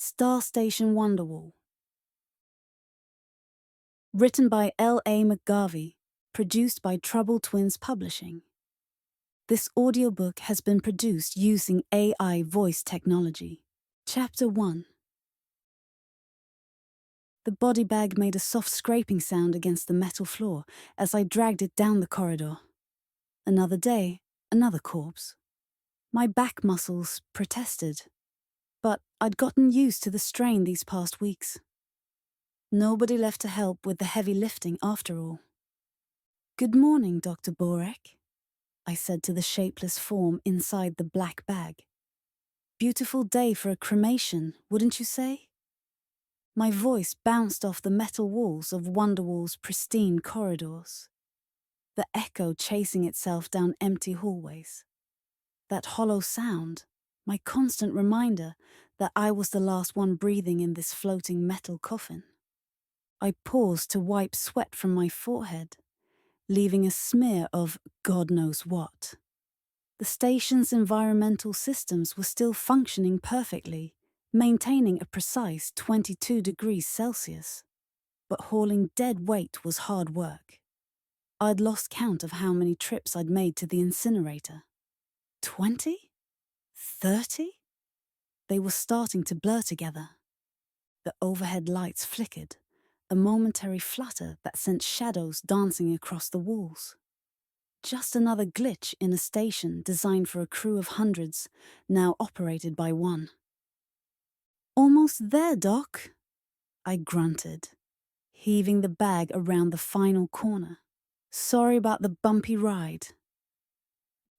Star Station Wonderwall. Written by L.A. McGarvey, produced by Trouble Twins Publishing. This audiobook has been produced using AI voice technology. Chapter 1. The body bag made a soft scraping sound against the metal floor as I dragged it down the corridor. Another day, another corpse. My back muscles protested, but I'd gotten used to the strain these past weeks. Nobody left to help with the heavy lifting after all. "Good morning, Dr. Borek," I said to the shapeless form inside the black bag. "Beautiful day for a cremation, wouldn't you say?" My voice bounced off the metal walls of Wonderwall's pristine corridors, the echo chasing itself down empty hallways. That hollow sound, my constant reminder that I was the last one breathing in this floating metal coffin. I paused to wipe sweat from my forehead, leaving a smear of God knows what. The station's environmental systems were still functioning perfectly, maintaining a precise 22 degrees Celsius. But hauling dead weight was hard work. I'd lost count of how many trips I'd made to the incinerator. 20? 30? They were starting to blur together. The overhead lights flickered, a momentary flutter that sent shadows dancing across the walls. Just another glitch in a station designed for a crew of hundreds, now operated by one. "Almost there, Doc," I grunted, heaving the bag around the final corner. "Sorry about the bumpy ride."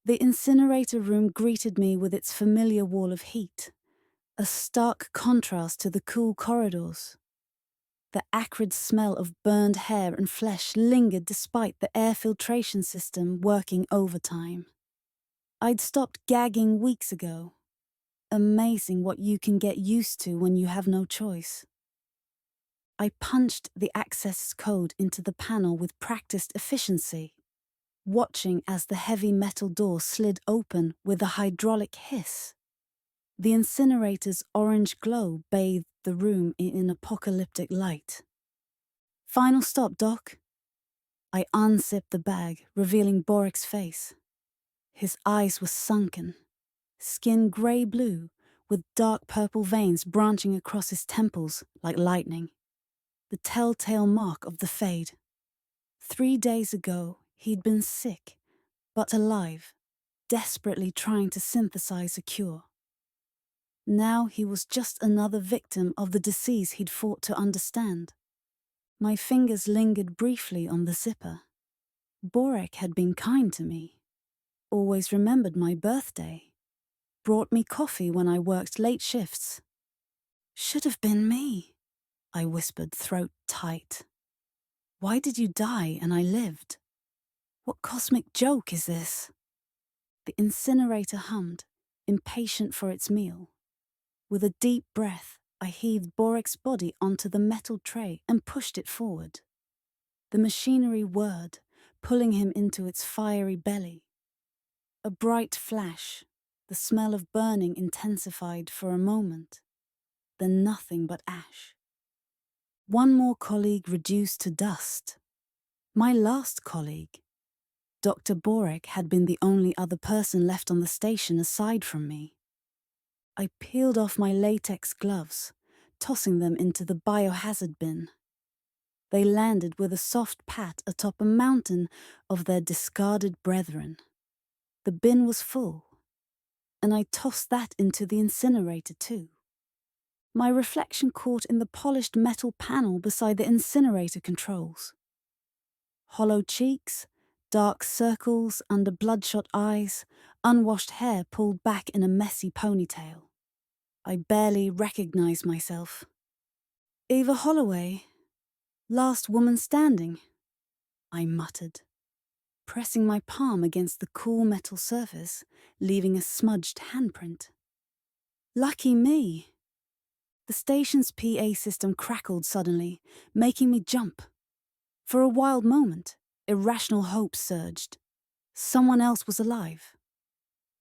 The incinerator room greeted me with its familiar wall of heat, a stark contrast to the cool corridors. The acrid smell of burned hair and flesh lingered despite the air filtration system working overtime. I'd stopped gagging weeks ago. Amazing what you can get used to when you have no choice. I punched the access code into the panel with practiced efficiency, watching as the heavy metal door slid open with a hydraulic hiss. The incinerator's orange glow bathed the room in apocalyptic light. "Final stop, Doc." I unzipped the bag, revealing Borek's face. His eyes were sunken, skin grey-blue, with dark purple veins branching across his temples like lightning. The telltale mark of the fade. 3 days ago, he'd been sick, but alive, desperately trying to synthesize a cure. Now he was just another victim of the disease he'd fought to understand. My fingers lingered briefly on the zipper. Borek had been kind to me, always remembered my birthday, brought me coffee when I worked late shifts. "Should have been me," I whispered, throat tight. "Why did you die and I lived? What cosmic joke is this?" The incinerator hummed, impatient for its meal. With a deep breath, I heaved Borek's body onto the metal tray and pushed it forward. The machinery whirred, pulling him into its fiery belly. A bright flash, the smell of burning intensified for a moment, then nothing but ash. One more colleague reduced to dust. My last colleague. Dr. Borek had been the only other person left on the station aside from me. I peeled off my latex gloves, tossing them into the biohazard bin. They landed with a soft pat atop a mountain of their discarded brethren. The bin was full, and I tossed that into the incinerator too. My reflection caught in the polished metal panel beside the incinerator controls. Hollow cheeks, dark circles under bloodshot eyes, unwashed hair pulled back in a messy ponytail. I barely recognized myself. "Eva Holloway, last woman standing," I muttered, pressing my palm against the cool metal surface, leaving a smudged handprint. "Lucky me." The station's PA system crackled suddenly, making me jump. For a wild moment, irrational hope surged. Someone else was alive.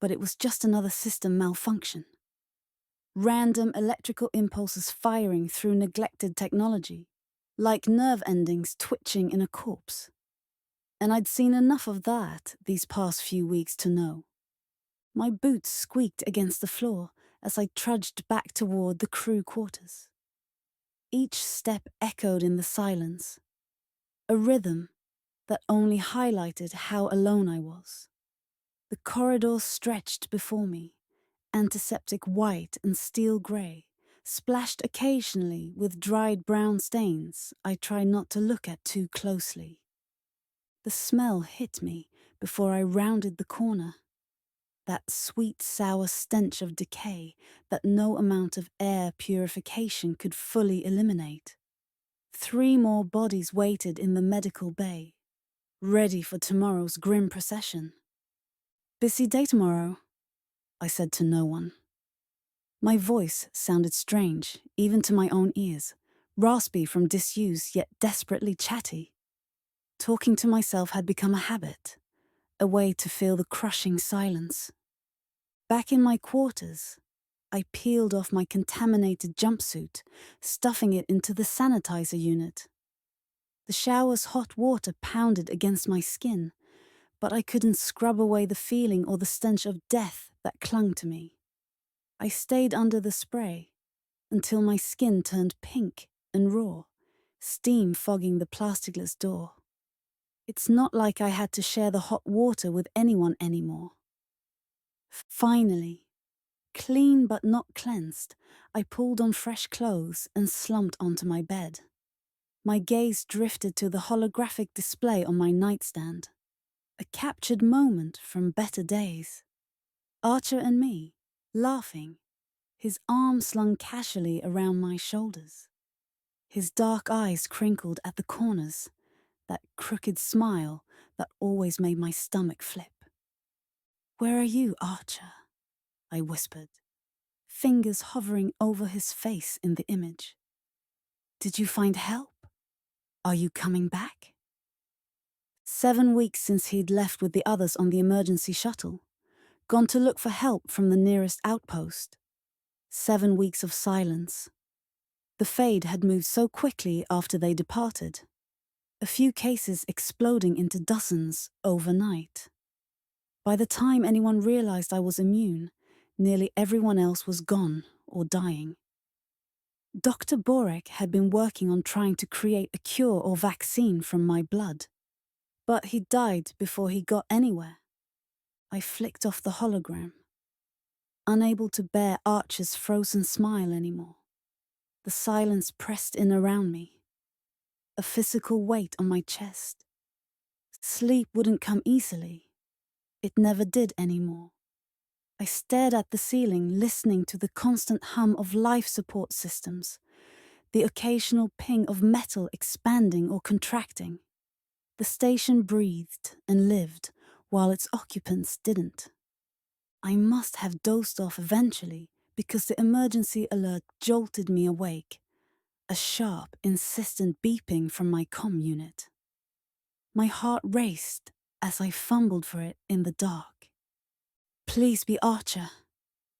But it was just another system malfunction. random electrical impulses firing through neglected technology, like nerve endings twitching in a corpse. And I'd seen enough of that these past few weeks to know. My boots squeaked against the floor as I trudged back toward the crew quarters. Each step echoed in the silence, a rhythm that only highlighted how alone I was. The corridor stretched before me, antiseptic white and steel grey, splashed occasionally with dried brown stains I try not to look at too closely. The smell hit me before I rounded the corner. That sweet, sour stench of decay that no amount of air purification could fully eliminate. 3 more bodies waited in the medical bay, ready for tomorrow's grim procession. "Busy day tomorrow," I said to no one. My voice sounded strange, even to my own ears, raspy from disuse yet desperately chatty. Talking to myself had become a habit, a way to fill the crushing silence. Back in my quarters, I peeled off my contaminated jumpsuit, stuffing it into the sanitizer unit. The shower's hot water pounded against my skin, but I couldn't scrub away the feeling or the stench of death that clung to me. I stayed under the spray until my skin turned pink and raw, steam fogging the plasticless door. It's not like I had to share the hot water with anyone anymore. Finally, clean but not cleansed, I pulled on fresh clothes and slumped onto my bed. My gaze drifted to the holographic display on my nightstand, a captured moment from better days. Archer and me, laughing, his arm slung casually around my shoulders. His dark eyes crinkled at the corners, that crooked smile that always made my stomach flip. "Where are you, Archer?" I whispered, fingers hovering over his face in the image. "Did you find help? Are you coming back?" 7 weeks since he'd left with the others on the emergency shuttle, gone to look for help from the nearest outpost. 7 weeks of silence. The fade had moved so quickly after they departed, a few cases exploding into dozens overnight. By the time anyone realized I was immune, nearly everyone else was gone or dying. Dr. Borek had been working on trying to create a cure or vaccine from my blood, but he died before he got anywhere. I flicked off the hologram, unable to bear Archer's frozen smile anymore. The silence pressed in around me, a physical weight on my chest. Sleep wouldn't come easily. It never did anymore. I stared at the ceiling, listening to the constant hum of life support systems, the occasional ping of metal expanding or contracting. The station breathed and lived, while its occupants didn't. I must have dozed off eventually, because the emergency alert jolted me awake, a sharp, insistent beeping from my comm unit. My heart raced as I fumbled for it in the dark. "Please be Archer,"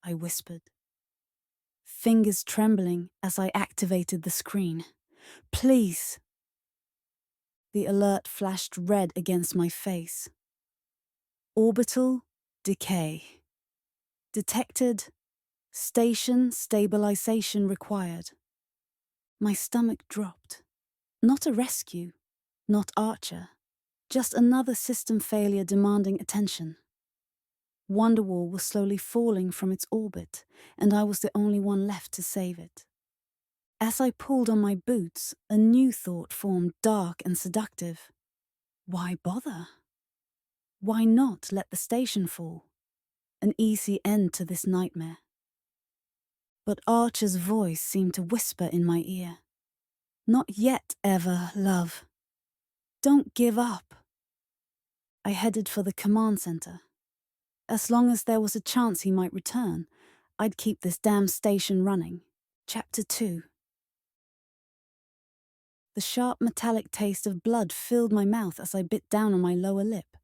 I whispered, fingers trembling as I activated the screen. "Please." The alert flashed red against my face. Orbital decay. Detected. Station stabilization required. My stomach dropped. Not a rescue, not Archer, just another system failure demanding attention. Wonderwall was slowly falling from its orbit, and I was the only one left to save it. As I pulled on my boots, a new thought formed, dark and seductive. Why bother? Why not let the station fall? An easy end to this nightmare. But Archer's voice seemed to whisper in my ear. "Not yet, Eva, love. Don't give up." I headed for the command center. As long as there was a chance he might return, I'd keep this damn station running. Chapter 2. The sharp metallic taste of blood filled my mouth as I bit down on my lower lip,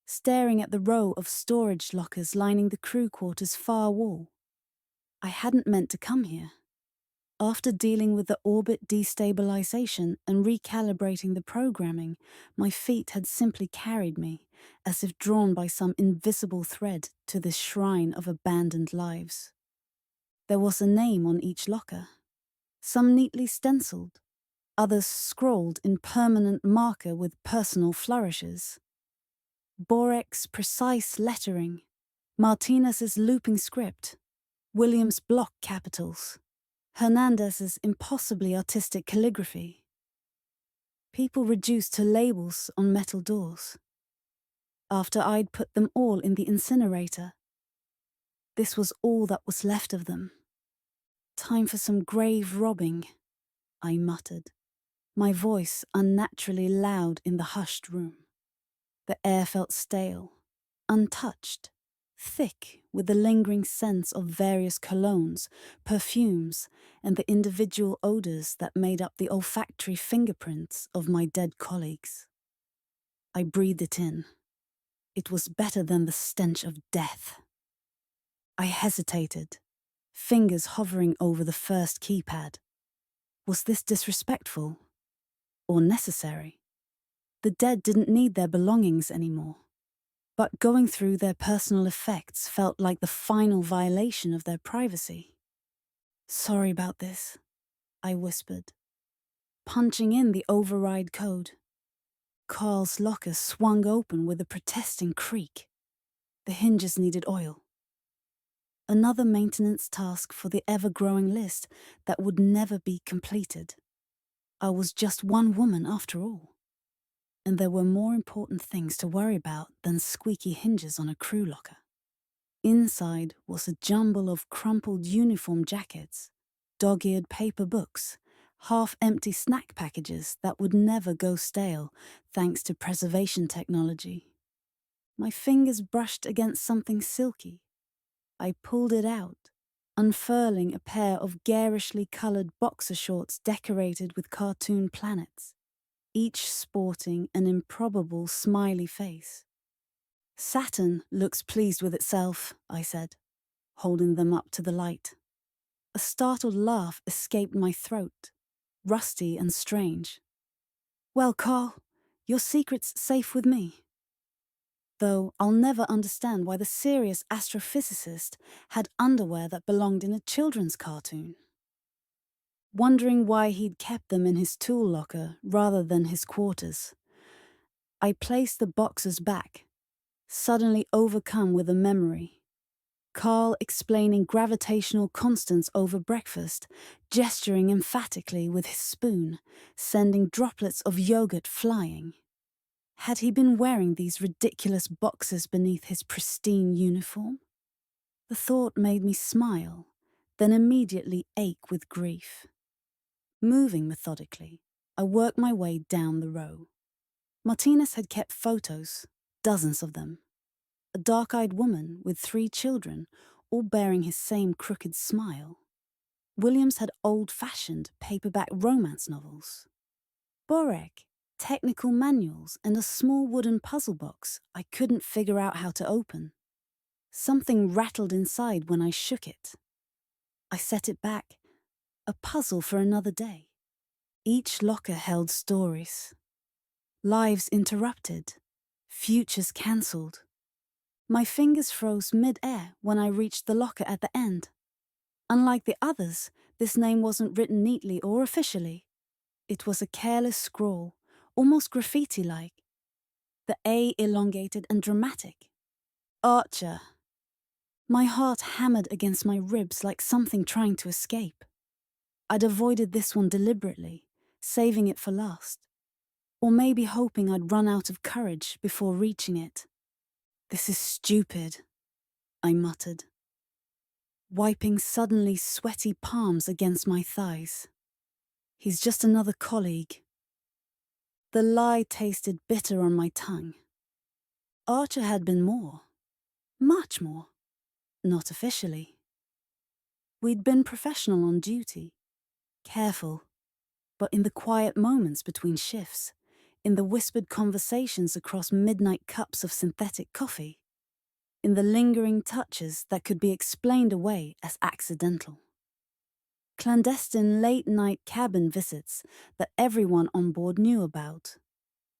staring at the row of storage lockers lining the crew quarters' far wall. I hadn't meant to come here. After dealing with the orbit destabilization and recalibrating the programming, my feet had simply carried me, as if drawn by some invisible thread to this shrine of abandoned lives. There was a name on each locker, some neatly stenciled, others scrawled in permanent marker with personal flourishes. Borek's precise lettering, Martinez's looping script, William's block capitals, Hernandez's impossibly artistic calligraphy. People reduced to labels on metal doors. After I'd put them all in the incinerator, this was all that was left of them. Time for some grave robbing, I muttered, my voice unnaturally loud in the hushed room. The air felt stale, untouched, thick with the lingering sense of various colognes, perfumes, and the individual odours that made up the olfactory fingerprints of my dead colleagues. I breathed it in. It was better than the stench of death. I hesitated, fingers hovering over the first keypad. Was this disrespectful or necessary? The dead didn't need their belongings anymore, but going through their personal effects felt like the final violation of their privacy. Sorry about this, I whispered, punching in the override code. Carl's locker swung open with a protesting creak. The hinges needed oil. Another maintenance task for the ever-growing list that would never be completed. I was just one woman after all. And there were more important things to worry about than squeaky hinges on a crew locker. Inside was a jumble of crumpled uniform jackets, dog-eared paper books, half-empty snack packages that would never go stale thanks to preservation technology. My fingers brushed against something silky. I pulled it out, unfurling a pair of garishly coloured boxer shorts decorated with cartoon planets, each sporting an improbable smiley face. Saturn looks pleased with itself, I said, holding them up to the light. A startled laugh escaped my throat, rusty and strange. Well, Carl, your secret's safe with me. Though I'll never understand why the serious astrophysicist had underwear that belonged in a children's cartoon. Wondering why he'd kept them in his tool locker rather than his quarters, I placed the boxes back, suddenly overcome with a memory. Carl explaining gravitational constants over breakfast, gesturing emphatically with his spoon, sending droplets of yogurt flying. Had he been wearing these ridiculous boxes beneath his pristine uniform? The thought made me smile, then immediately ache with grief. Moving methodically, I worked my way down the row. Martinez had kept photos, dozens of them. A dark-eyed woman with 3 children, all bearing his same crooked smile. Williams had old-fashioned paperback romance novels. Borek, technical manuals, and a small wooden puzzle box I couldn't figure out how to open. Something rattled inside when I shook it. I set it back, a puzzle for another day. Each locker held stories. Lives interrupted, futures cancelled. My fingers froze mid-air when I reached the locker at the end. Unlike the others, this name wasn't written neatly or officially. It was a careless scrawl, almost graffiti-like. The A elongated and dramatic. Archer. My heart hammered against my ribs like something trying to escape. I'd avoided this one deliberately, saving it for last. Or maybe hoping I'd run out of courage before reaching it. This is stupid, I muttered, wiping suddenly sweaty palms against my thighs. He's just another colleague. The lie tasted bitter on my tongue. Archer had been more. Much more. Not officially. We'd been professional on duty, careful, but in the quiet moments between shifts, in the whispered conversations across midnight cups of synthetic coffee, in the lingering touches that could be explained away as accidental. Clandestine late-night cabin visits that everyone on board knew about,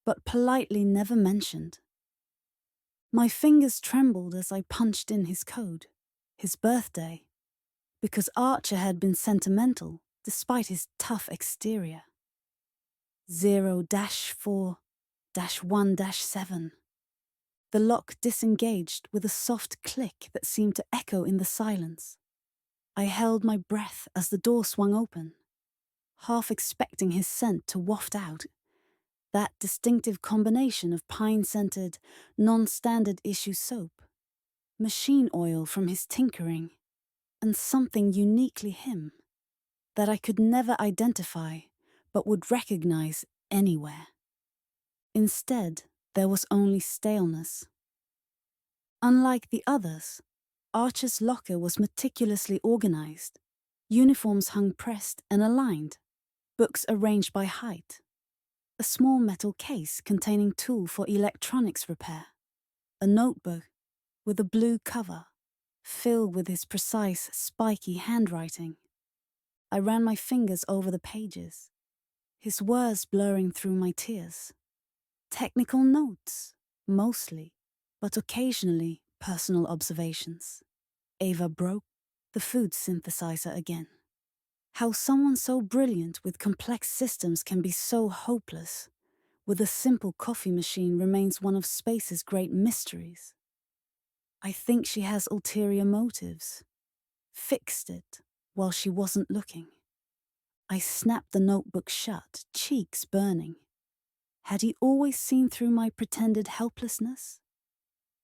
but politely never mentioned. My fingers trembled as I punched in his code, his birthday, because Archer had been sentimental despite his tough exterior. 0-4-1-7. The lock disengaged with a soft click that seemed to echo in the silence. I held my breath as the door swung open, half expecting his scent to waft out. That distinctive combination of pine-scented, non-standard issue soap, machine oil from his tinkering, and something uniquely him that I could never identify but would recognize anywhere. Instead, there was only staleness. Unlike the others, Archer's locker was meticulously organized, uniforms hung pressed and aligned, books arranged by height, a small metal case containing tool for electronics repair, a notebook with a blue cover, filled with his precise, spiky handwriting. I ran my fingers over the pages, his words blurring through my tears. Technical notes, mostly, but occasionally personal observations. Eva broke the food synthesizer again. How someone so brilliant with complex systems can be so hopeless with a simple coffee machine remains one of space's great mysteries. I think she has ulterior motives. Fixed it while she wasn't looking. I snapped the notebook shut, cheeks burning. Had he always seen through my pretended helplessness?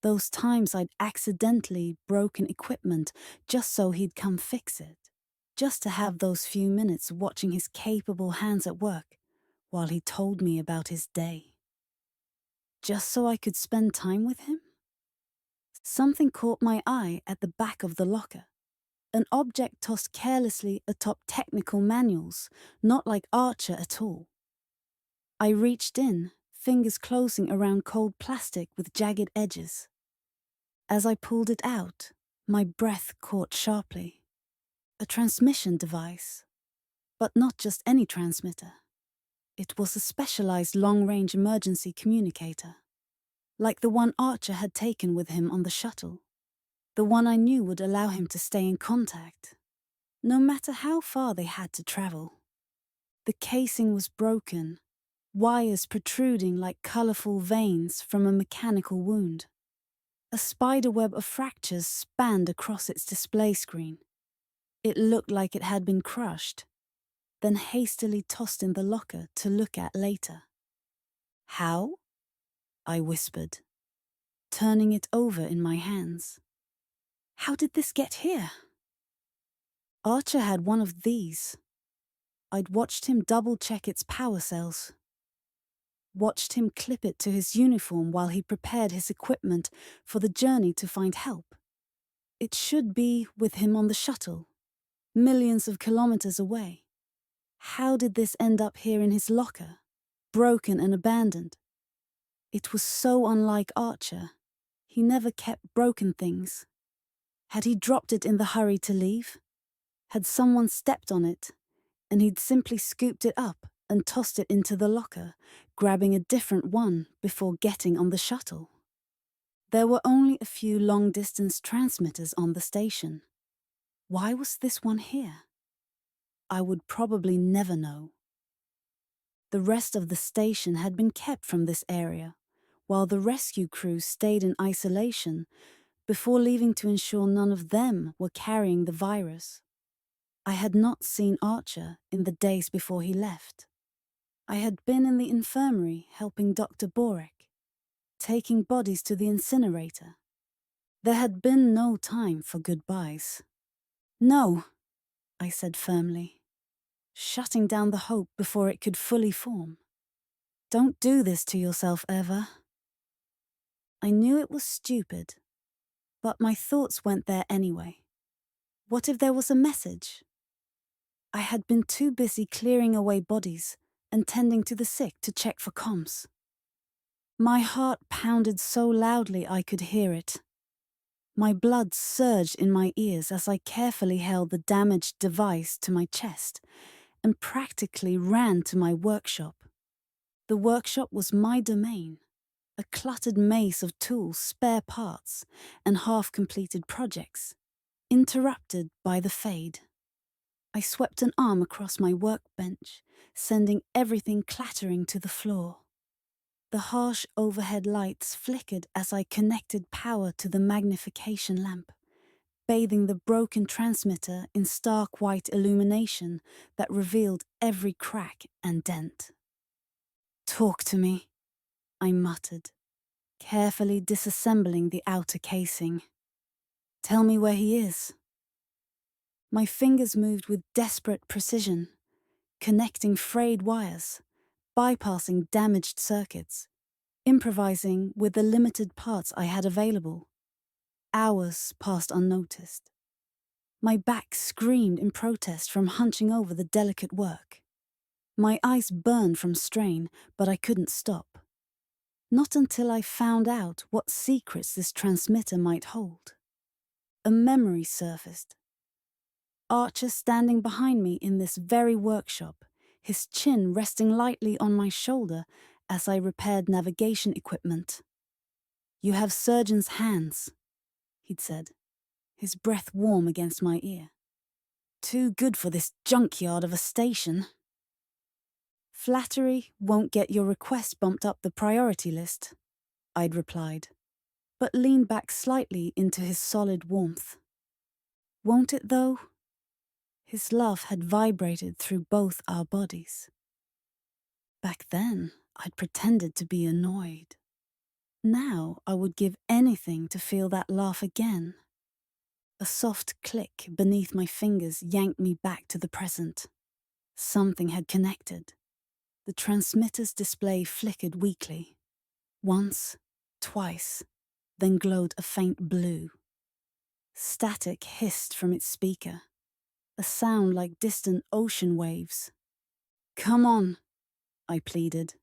Those times I'd accidentally broken equipment just so he'd come fix it. Just to have those few minutes watching his capable hands at work while he told me about his day. Just so I could spend time with him? Something caught my eye at the back of the locker. An object tossed carelessly atop technical manuals, not like Archer at all. I reached in, fingers closing around cold plastic with jagged edges. As I pulled it out, my breath caught sharply. A transmission device. But not just any transmitter. It was a specialized long-range emergency communicator, like the one Archer had taken with him on the shuttle. The one I knew would allow him to stay in contact, no matter how far they had to travel. The casing was broken, wires protruding like colorful veins from a mechanical wound. A spiderweb of fractures spanned across its display screen. It looked like it had been crushed, then hastily tossed in the locker to look at later. How? I whispered, turning it over in my hands. How did this get here? Archer had one of these. I'd watched him double-check its power cells. Watched him clip it to his uniform while he prepared his equipment for the journey to find help. It should be with him on the shuttle, millions of kilometers away. How did this end up here in his locker, broken and abandoned? It was so unlike Archer. He never kept broken things. Had he dropped it in the hurry to leave? Had someone stepped on it, and he'd simply scooped it up and tossed it into the locker, grabbing a different one before getting on the shuttle? There were only a few long-distance transmitters on the station. Why was this one here? I would probably never know. The rest of the station had been kept from this area, while the rescue crew stayed in isolation before leaving to ensure none of them were carrying the virus. I had not seen Archer in the days before he left. I had been in the infirmary helping Dr. Borek, taking bodies to the incinerator. There had been no time for goodbyes. No, I said firmly, shutting down the hope before it could fully form. Don't do this to yourself, Eva. I knew it was stupid, but my thoughts went there anyway. What if there was a message? I had been too busy clearing away bodies and tending to the sick to check for comms. My heart pounded so loudly I could hear it. My blood surged in my ears as I carefully held the damaged device to my chest and practically ran to my workshop. The workshop was my domain, a cluttered maze of tools, spare parts, and half-completed projects, interrupted by the fade. I swept an arm across my workbench, sending everything clattering to the floor. The harsh overhead lights flickered as I connected power to the magnification lamp, bathing the broken transmitter in stark white illumination that revealed every crack and dent. "Talk to me," I muttered, carefully disassembling the outer casing. "Tell me where he is." My fingers moved with desperate precision, connecting frayed wires, bypassing damaged circuits, improvising with the limited parts I had available. Hours passed unnoticed. My back screamed in protest from hunching over the delicate work. My eyes burned from strain, but I couldn't stop. Not until I found out what secrets this transmitter might hold. A memory surfaced. Archer standing behind me in this very workshop, his chin resting lightly on my shoulder as I repaired navigation equipment. "You have surgeon's hands," he'd said, his breath warm against my ear. "Too good for this junkyard of a station." "Flattery won't get your request bumped up the priority list," I'd replied, but leaned back slightly into his solid warmth. "Won't it, though?" His laugh had vibrated through both our bodies. Back then, I'd pretended to be annoyed. Now I would give anything to feel that laugh again. A soft click beneath my fingers yanked me back to the present. Something had connected. The transmitter's display flickered weakly. Once, twice, then glowed a faint blue. Static hissed from its speaker, a sound like distant ocean waves. "Come on," I pleaded,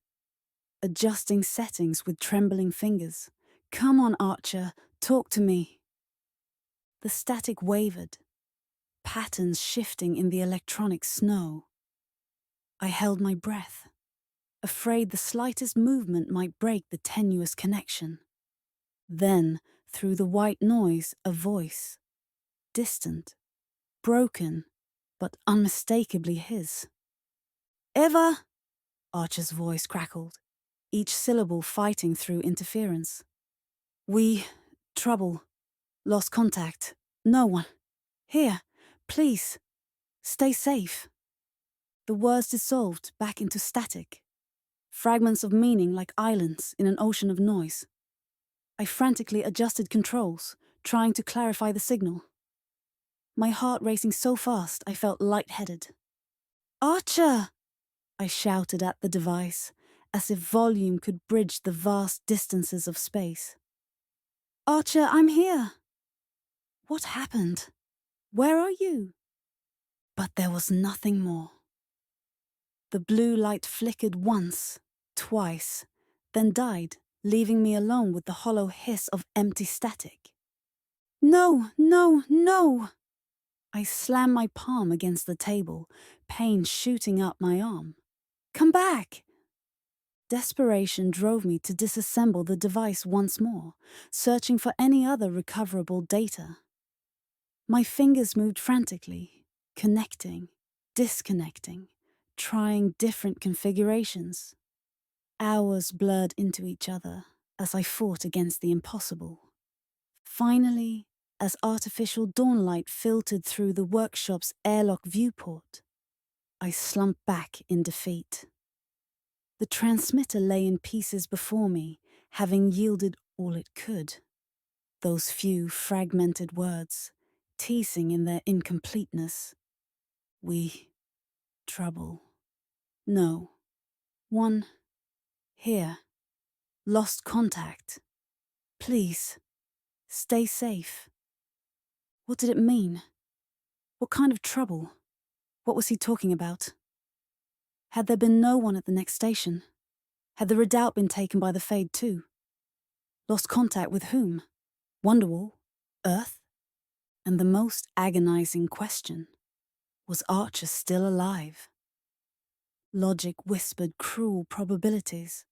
adjusting settings with trembling fingers. "Come on, Archer, talk to me." The static wavered, patterns shifting in the electronic snow. I held my breath, afraid the slightest movement might break the tenuous connection. Then, through the white noise, a voice, distant, broken, but unmistakably his. "Eva!" Archer's voice crackled, each syllable fighting through interference. Trouble. Lost contact. No one. Here. Please. Stay safe." The words dissolved back into static, fragments of meaning like islands in an ocean of noise. I frantically adjusted controls, trying to clarify the signal. My heart racing so fast I felt lightheaded. "Archer!" I shouted at the device, as if volume could bridge the vast distances of space. "Archer, I'm here." What happened? Where are you? But there was nothing more. The blue light flickered once, twice, then died, leaving me alone with the hollow hiss of empty static. "No, no, no!" I slammed my palm against the table, pain shooting up my arm. "Come back!" Desperation drove me to disassemble the device once more, searching for any other recoverable data. My fingers moved frantically, connecting, disconnecting, trying different configurations. Hours blurred into each other as I fought against the impossible. Finally, as artificial dawnlight filtered through the workshop's airlock viewport, I slumped back in defeat. The transmitter lay in pieces before me, having yielded all it could. Those few fragmented words, teasing in their incompleteness. Trouble. No. One. Here. Lost contact. Please. Stay safe. What did it mean? What kind of trouble? What was he talking about? Had there been no one at the next station? Had the redoubt been taken by the Fade too? Lost contact with whom? Wonderwall? Earth? And the most agonizing question, was Archer still alive? Logic whispered cruel probabilities.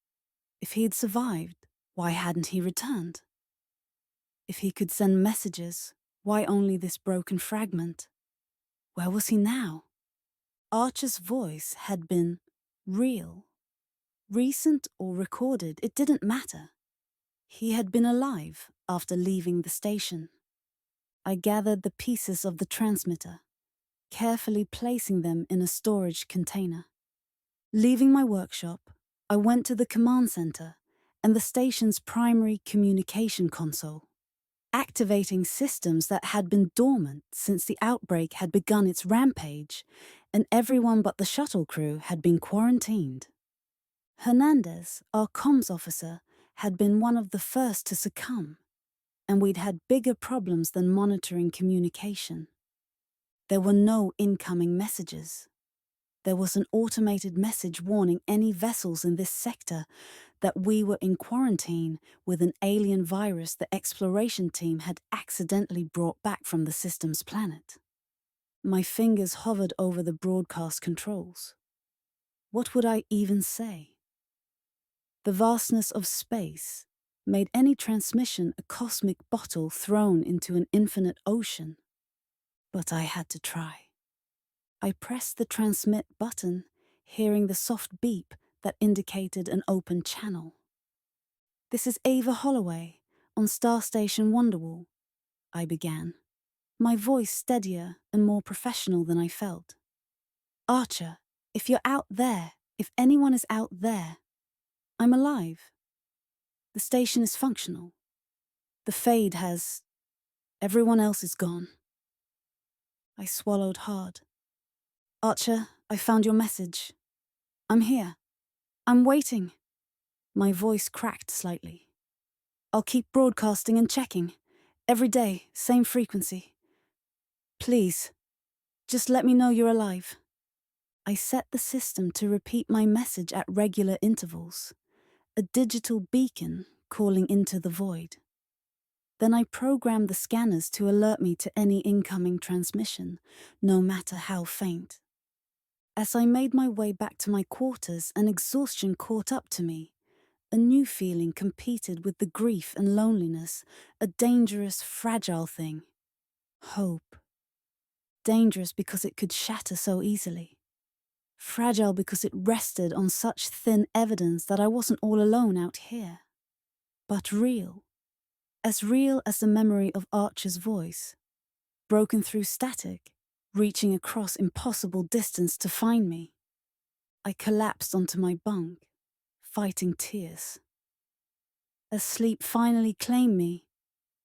If he'd survived, why hadn't he returned? If he could send messages, why only this broken fragment? Where was he now? Archer's voice had been real. Recent or recorded, it didn't matter. He had been alive after leaving the station. I gathered the pieces of the transmitter, carefully placing them in a storage container. Leaving my workshop, I went to the command center and the station's primary communication console, activating systems that had been dormant since the outbreak had begun its rampage, and everyone but the shuttle crew had been quarantined. Hernandez, our comms officer, had been one of the first to succumb, and we'd had bigger problems than monitoring communication. There were no incoming messages. There was an automated message warning any vessels in this sector that we were in quarantine with an alien virus the exploration team had accidentally brought back from the system's planet. My fingers hovered over the broadcast controls. What would I even say? The vastness of space made any transmission a cosmic bottle thrown into an infinite ocean. But I had to try. I pressed the transmit button, hearing the soft beep that indicated an open channel. "This is Eva Holloway, on Star Station Wonderwall," I began, my voice steadier and more professional than I felt. "Archer, if you're out there, if anyone is out there, I'm alive. The station is functional. The fade has... everyone else is gone." I swallowed hard. "Archer, I found your message. I'm here. I'm waiting." My voice cracked slightly. "I'll keep broadcasting and checking. Every day, same frequency. Please, just let me know you're alive." I set the system to repeat my message at regular intervals, a digital beacon calling into the void. Then I programmed the scanners to alert me to any incoming transmission, no matter how faint. As I made my way back to my quarters and exhaustion caught up to me, a new feeling competed with the grief and loneliness, a dangerous, fragile thing. Hope. Dangerous because it could shatter so easily. Fragile because it rested on such thin evidence that I wasn't all alone out here. But real. As real as the memory of Archer's voice. Broken through static, reaching across impossible distance to find me. I collapsed onto my bunk, fighting tears. As sleep finally claimed me,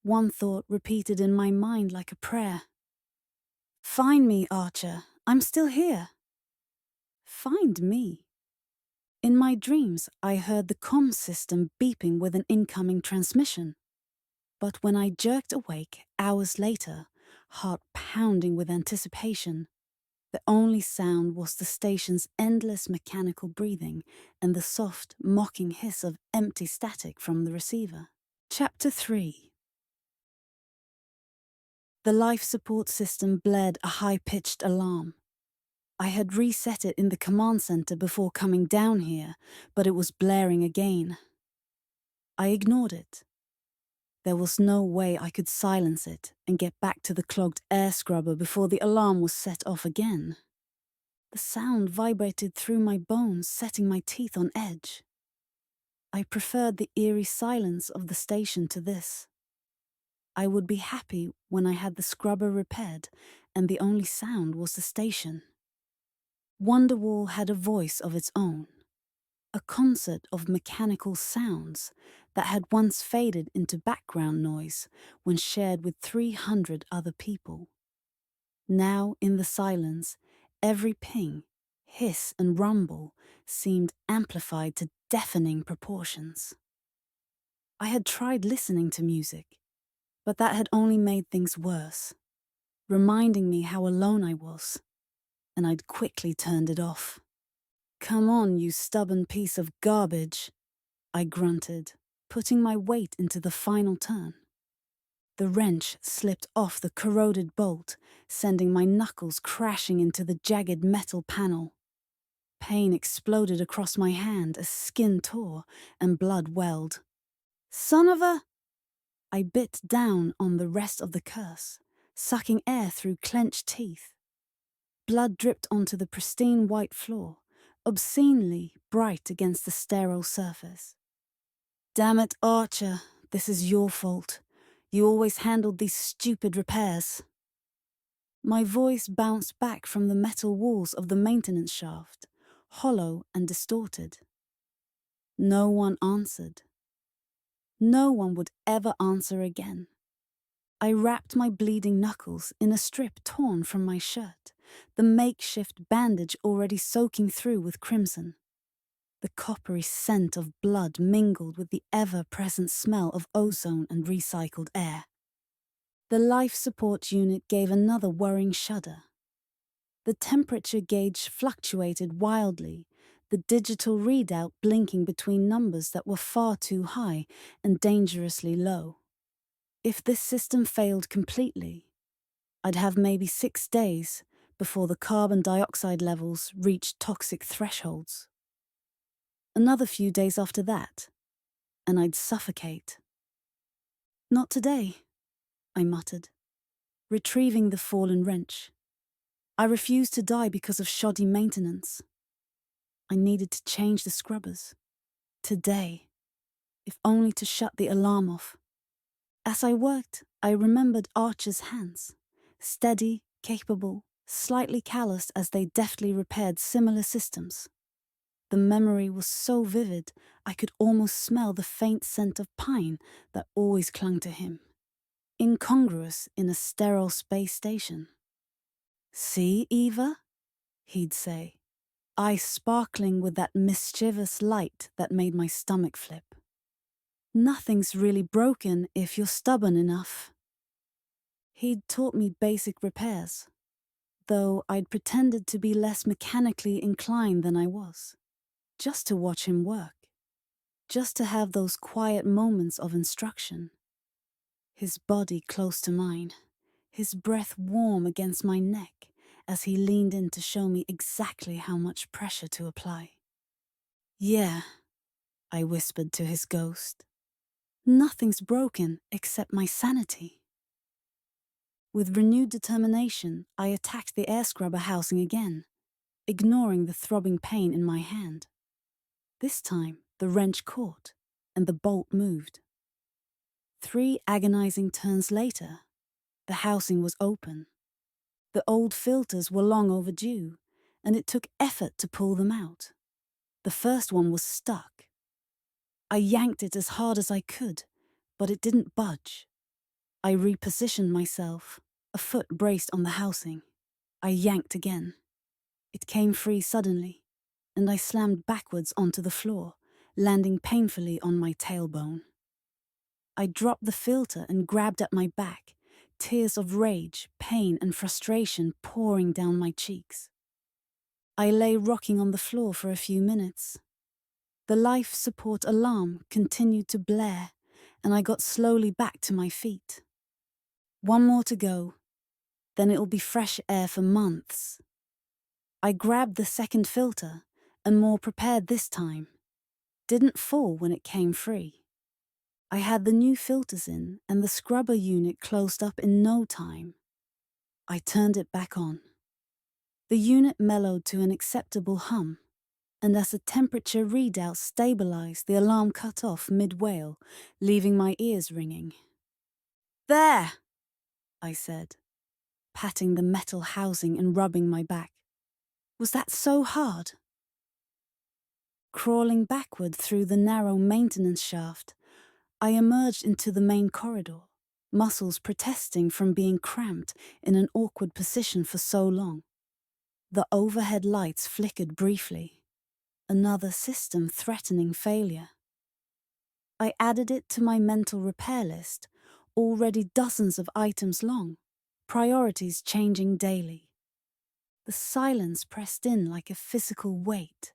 one thought repeated in my mind like a prayer. "Find me, Archer. I'm still here." Find me? In my dreams, I heard the comm system beeping with an incoming transmission. But when I jerked awake hours later, heart pounding with anticipation, the only sound was the station's endless mechanical breathing and the soft, mocking hiss of empty static from the receiver. Chapter 3. The life support system blared a high-pitched alarm. I had reset it in the command center before coming down here, but it was blaring again. I ignored it. There was no way I could silence it and get back to the clogged air scrubber before the alarm was set off again. The sound vibrated through my bones, setting my teeth on edge. I preferred the eerie silence of the station to this. I would be happy when I had the scrubber repaired and the only sound was the station. Wonderwall had a voice of its own, a concert of mechanical sounds that had once faded into background noise when shared with 300 other people. Now, in the silence, every ping, hiss and rumble seemed amplified to deafening proportions. I had tried listening to music, but that had only made things worse, reminding me how alone I was, and I'd quickly turned it off. "Come on, you stubborn piece of garbage," I grunted, putting my weight into the final turn. The wrench slipped off the corroded bolt, sending my knuckles crashing into the jagged metal panel. Pain exploded across my hand as skin tore and blood welled. Son of a... I bit down on the rest of the curse, sucking air through clenched teeth. Blood dripped onto the pristine white floor, obscenely bright against the sterile surface. Damn it, Archer, this is your fault. You always handled these stupid repairs. My voice bounced back from the metal walls of the maintenance shaft, hollow and distorted. No one answered. No one would ever answer again. I wrapped my bleeding knuckles in a strip torn from my shirt, the makeshift bandage already soaking through with crimson. The coppery scent of blood mingled with the ever-present smell of ozone and recycled air. The life support unit gave another worrying shudder. The temperature gauge fluctuated wildly, the digital readout blinking between numbers that were far too high and dangerously low. If this system failed completely, I'd have maybe 6 days before the carbon dioxide levels reached toxic thresholds. Another few days after that, and I'd suffocate. Not today, I muttered, retrieving the fallen wrench. I refused to die because of shoddy maintenance. I needed to change the scrubbers. Today, if only to shut the alarm off. As I worked, I remembered Archer's hands, steady, capable, slightly calloused as they deftly repaired similar systems. The memory was so vivid, I could almost smell the faint scent of pine that always clung to him, incongruous in a sterile space station. "See, Eva?" he'd say, eyes sparkling with that mischievous light that made my stomach flip. "Nothing's really broken if you're stubborn enough." He'd taught me basic repairs, though I'd pretended to be less mechanically inclined than I was, just to watch him work, just to have those quiet moments of instruction. His body close to mine, his breath warm against my neck as he leaned in to show me exactly how much pressure to apply. "Yeah," I whispered to his ghost. "Nothing's broken except my sanity." With renewed determination, I attacked the air scrubber housing again, ignoring the throbbing pain in my hand. This time, the wrench caught, and the bolt moved. 3 agonizing turns later, the housing was open. The old filters were long overdue, and it took effort to pull them out. The first one was stuck. I yanked it as hard as I could, but it didn't budge. I repositioned myself, a foot braced on the housing. I yanked again. It came free suddenly, and I slammed backwards onto the floor, landing painfully on my tailbone. I dropped the filter and grabbed at my back, tears of rage, pain, and frustration pouring down my cheeks. I lay rocking on the floor for a few minutes. The life support alarm continued to blare, and I got slowly back to my feet. One more to go, then it'll be fresh air for months. I grabbed the second filter, and more prepared this time. Didn't fall when it came free. I had the new filters in, and the scrubber unit closed up in no time. I turned it back on. The unit mellowed to an acceptable hum, and as the temperature readout stabilized, the alarm cut off mid-wail, leaving my ears ringing. "There!" I said, patting the metal housing and rubbing my back. "Was that so hard?" Crawling backward through the narrow maintenance shaft, I emerged into the main corridor, muscles protesting from being cramped in an awkward position for so long. The overhead lights flickered briefly, another system threatening failure. I added it to my mental repair list, already dozens of items long, priorities changing daily. The silence pressed in like a physical weight,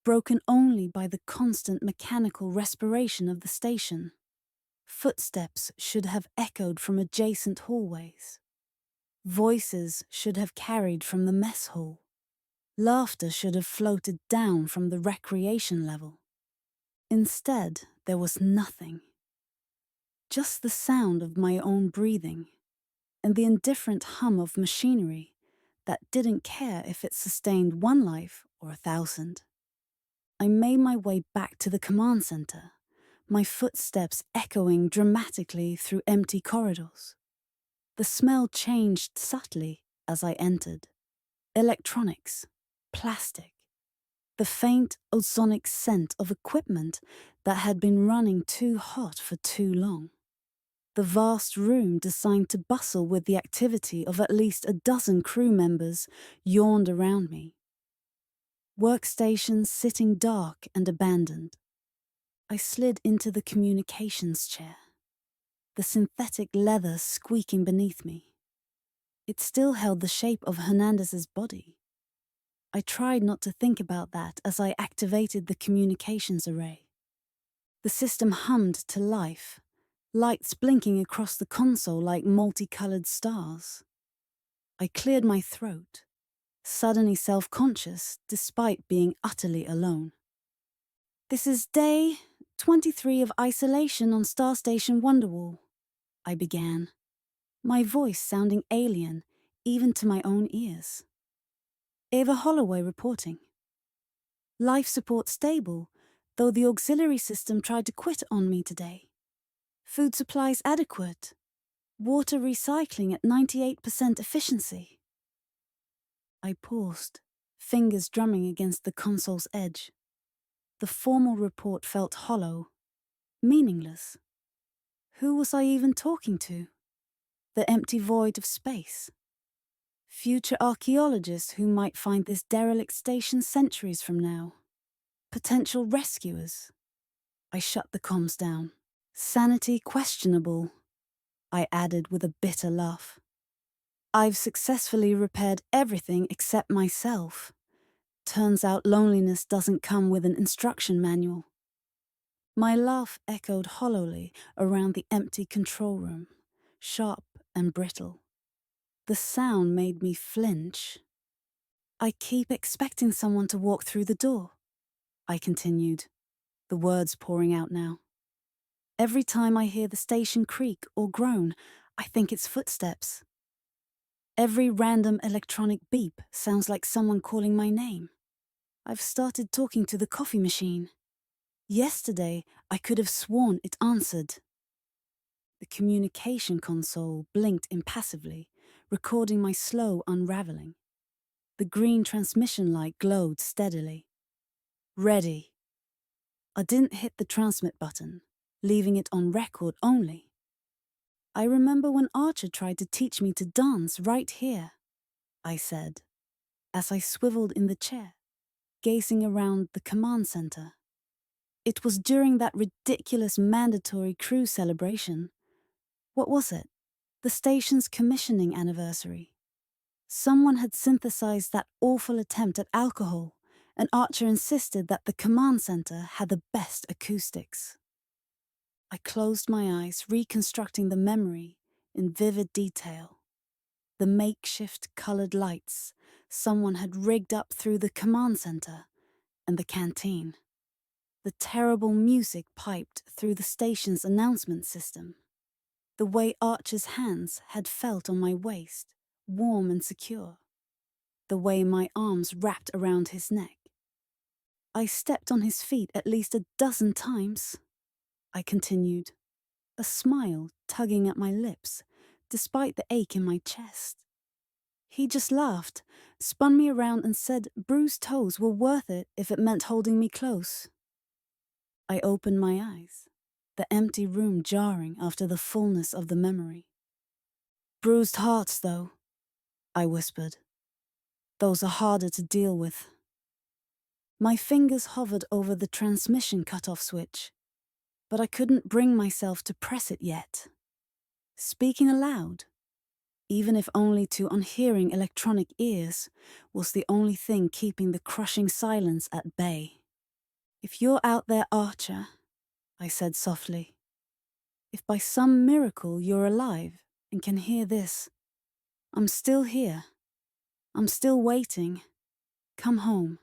broken only by the constant mechanical respiration of the station. Footsteps should have echoed from adjacent hallways. Voices should have carried from the mess hall. Laughter should have floated down from the recreation level. Instead, there was nothing. Just the sound of my own breathing and the indifferent hum of machinery that didn't care if it sustained one life or 1,000. I made my way back to the command center, my footsteps echoing dramatically through empty corridors. The smell changed subtly as I entered. Electronics, plastic, the faint ozonic scent of equipment that had been running too hot for too long. The vast room, designed to bustle with the activity of at least a dozen crew members, yawned around me. Workstations sitting dark and abandoned. I slid into the communications chair, the synthetic leather squeaking beneath me. It still held the shape of Hernandez's body. I tried not to think about that as I activated the communications array. The system hummed to life, lights blinking across the console like multicolored stars. I cleared my throat, suddenly self-conscious despite being utterly alone. "This is day 23 of isolation on Star Station Wonderwall," I began, my voice sounding alien even to my own ears. "Eva Holloway reporting. Life support stable, though the auxiliary system tried to quit on me today. Food supplies adequate. Water recycling at 98% efficiency." I paused, fingers drumming against the console's edge. The formal report felt hollow, meaningless. Who was I even talking to? The empty void of space. Future archaeologists who might find this derelict station centuries from now. Potential rescuers. I shut the comms down. Sanity questionable, I added with a bitter laugh. I've successfully repaired everything except myself. Turns out loneliness doesn't come with an instruction manual. My laugh echoed hollowly around the empty control room, sharp and brittle. The sound made me flinch. "I keep expecting someone to walk through the door," I continued, the words pouring out now. "Every time I hear the station creak or groan, I think it's footsteps. Every random electronic beep sounds like someone calling my name. I've started talking to the coffee machine. Yesterday, I could have sworn it answered." The communication console blinked impassively, recording my slow unraveling. The green transmission light glowed steadily. "Ready." I didn't hit the transmit button, leaving it on record only. "I remember when Archer tried to teach me to dance right here," I said, as I swiveled in the chair, gazing around the command center. It was during that ridiculous mandatory crew celebration. What was it? The station's commissioning anniversary. Someone had synthesized that awful attempt at alcohol, and Archer insisted that the command center had the best acoustics. I closed my eyes, reconstructing the memory in vivid detail. The makeshift colored lights someone had rigged up through the command center and the canteen. The terrible music piped through the station's announcement system. The way Archer's hands had felt on my waist, warm and secure. The way my arms wrapped around his neck. I stepped on his feet at least a dozen times, I continued, a smile tugging at my lips, despite the ache in my chest. He just laughed, spun me around and said bruised toes were worth it if it meant holding me close. I opened my eyes, the empty room jarring after the fullness of the memory. "Bruised hearts, though," I whispered. "Those are harder to deal with." My fingers hovered over the transmission cutoff switch, but I couldn't bring myself to press it yet. Speaking aloud, even if only to unhearing electronic ears, was the only thing keeping the crushing silence at bay. "If you're out there, Archer," I said softly, If by some miracle you're alive and can hear this, I'm still here. I'm still waiting. Come home.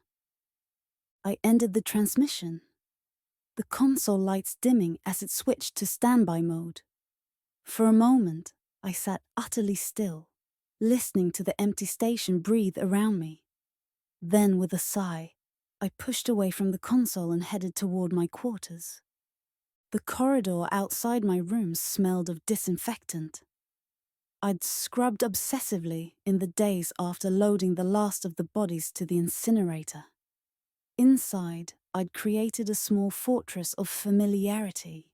I ended the transmission, the console lights dimming as it switched to standby mode. For a moment, I sat utterly still, listening to the empty station breathe around me. Then, with a sigh, I pushed away from the console and headed toward my quarters. The corridor outside my room smelled of disinfectant. I'd scrubbed obsessively in the days after loading the last of the bodies to the incinerator. Inside, I'd created a small fortress of familiarity.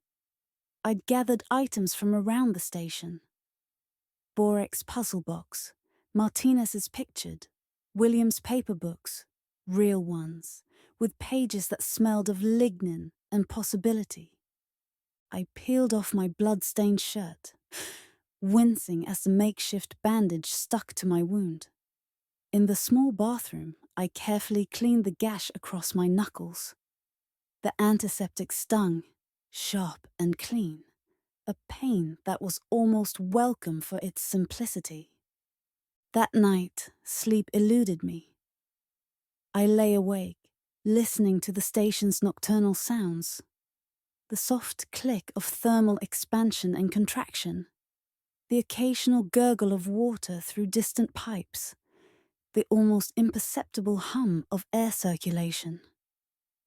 I'd gathered items from around the station. Borek's puzzle box, Martinez's pictured, William's paper books, real ones, with pages that smelled of lignin and possibility. I peeled off my blood-stained shirt, wincing as the makeshift bandage stuck to my wound. In the small bathroom, I carefully cleaned the gash across my knuckles. The antiseptic stung, sharp and clean, a pain that was almost welcome for its simplicity. That night, sleep eluded me. I lay awake, listening to the station's nocturnal sounds. The soft click of thermal expansion and contraction, the occasional gurgle of water through distant pipes, the almost imperceptible hum of air circulation.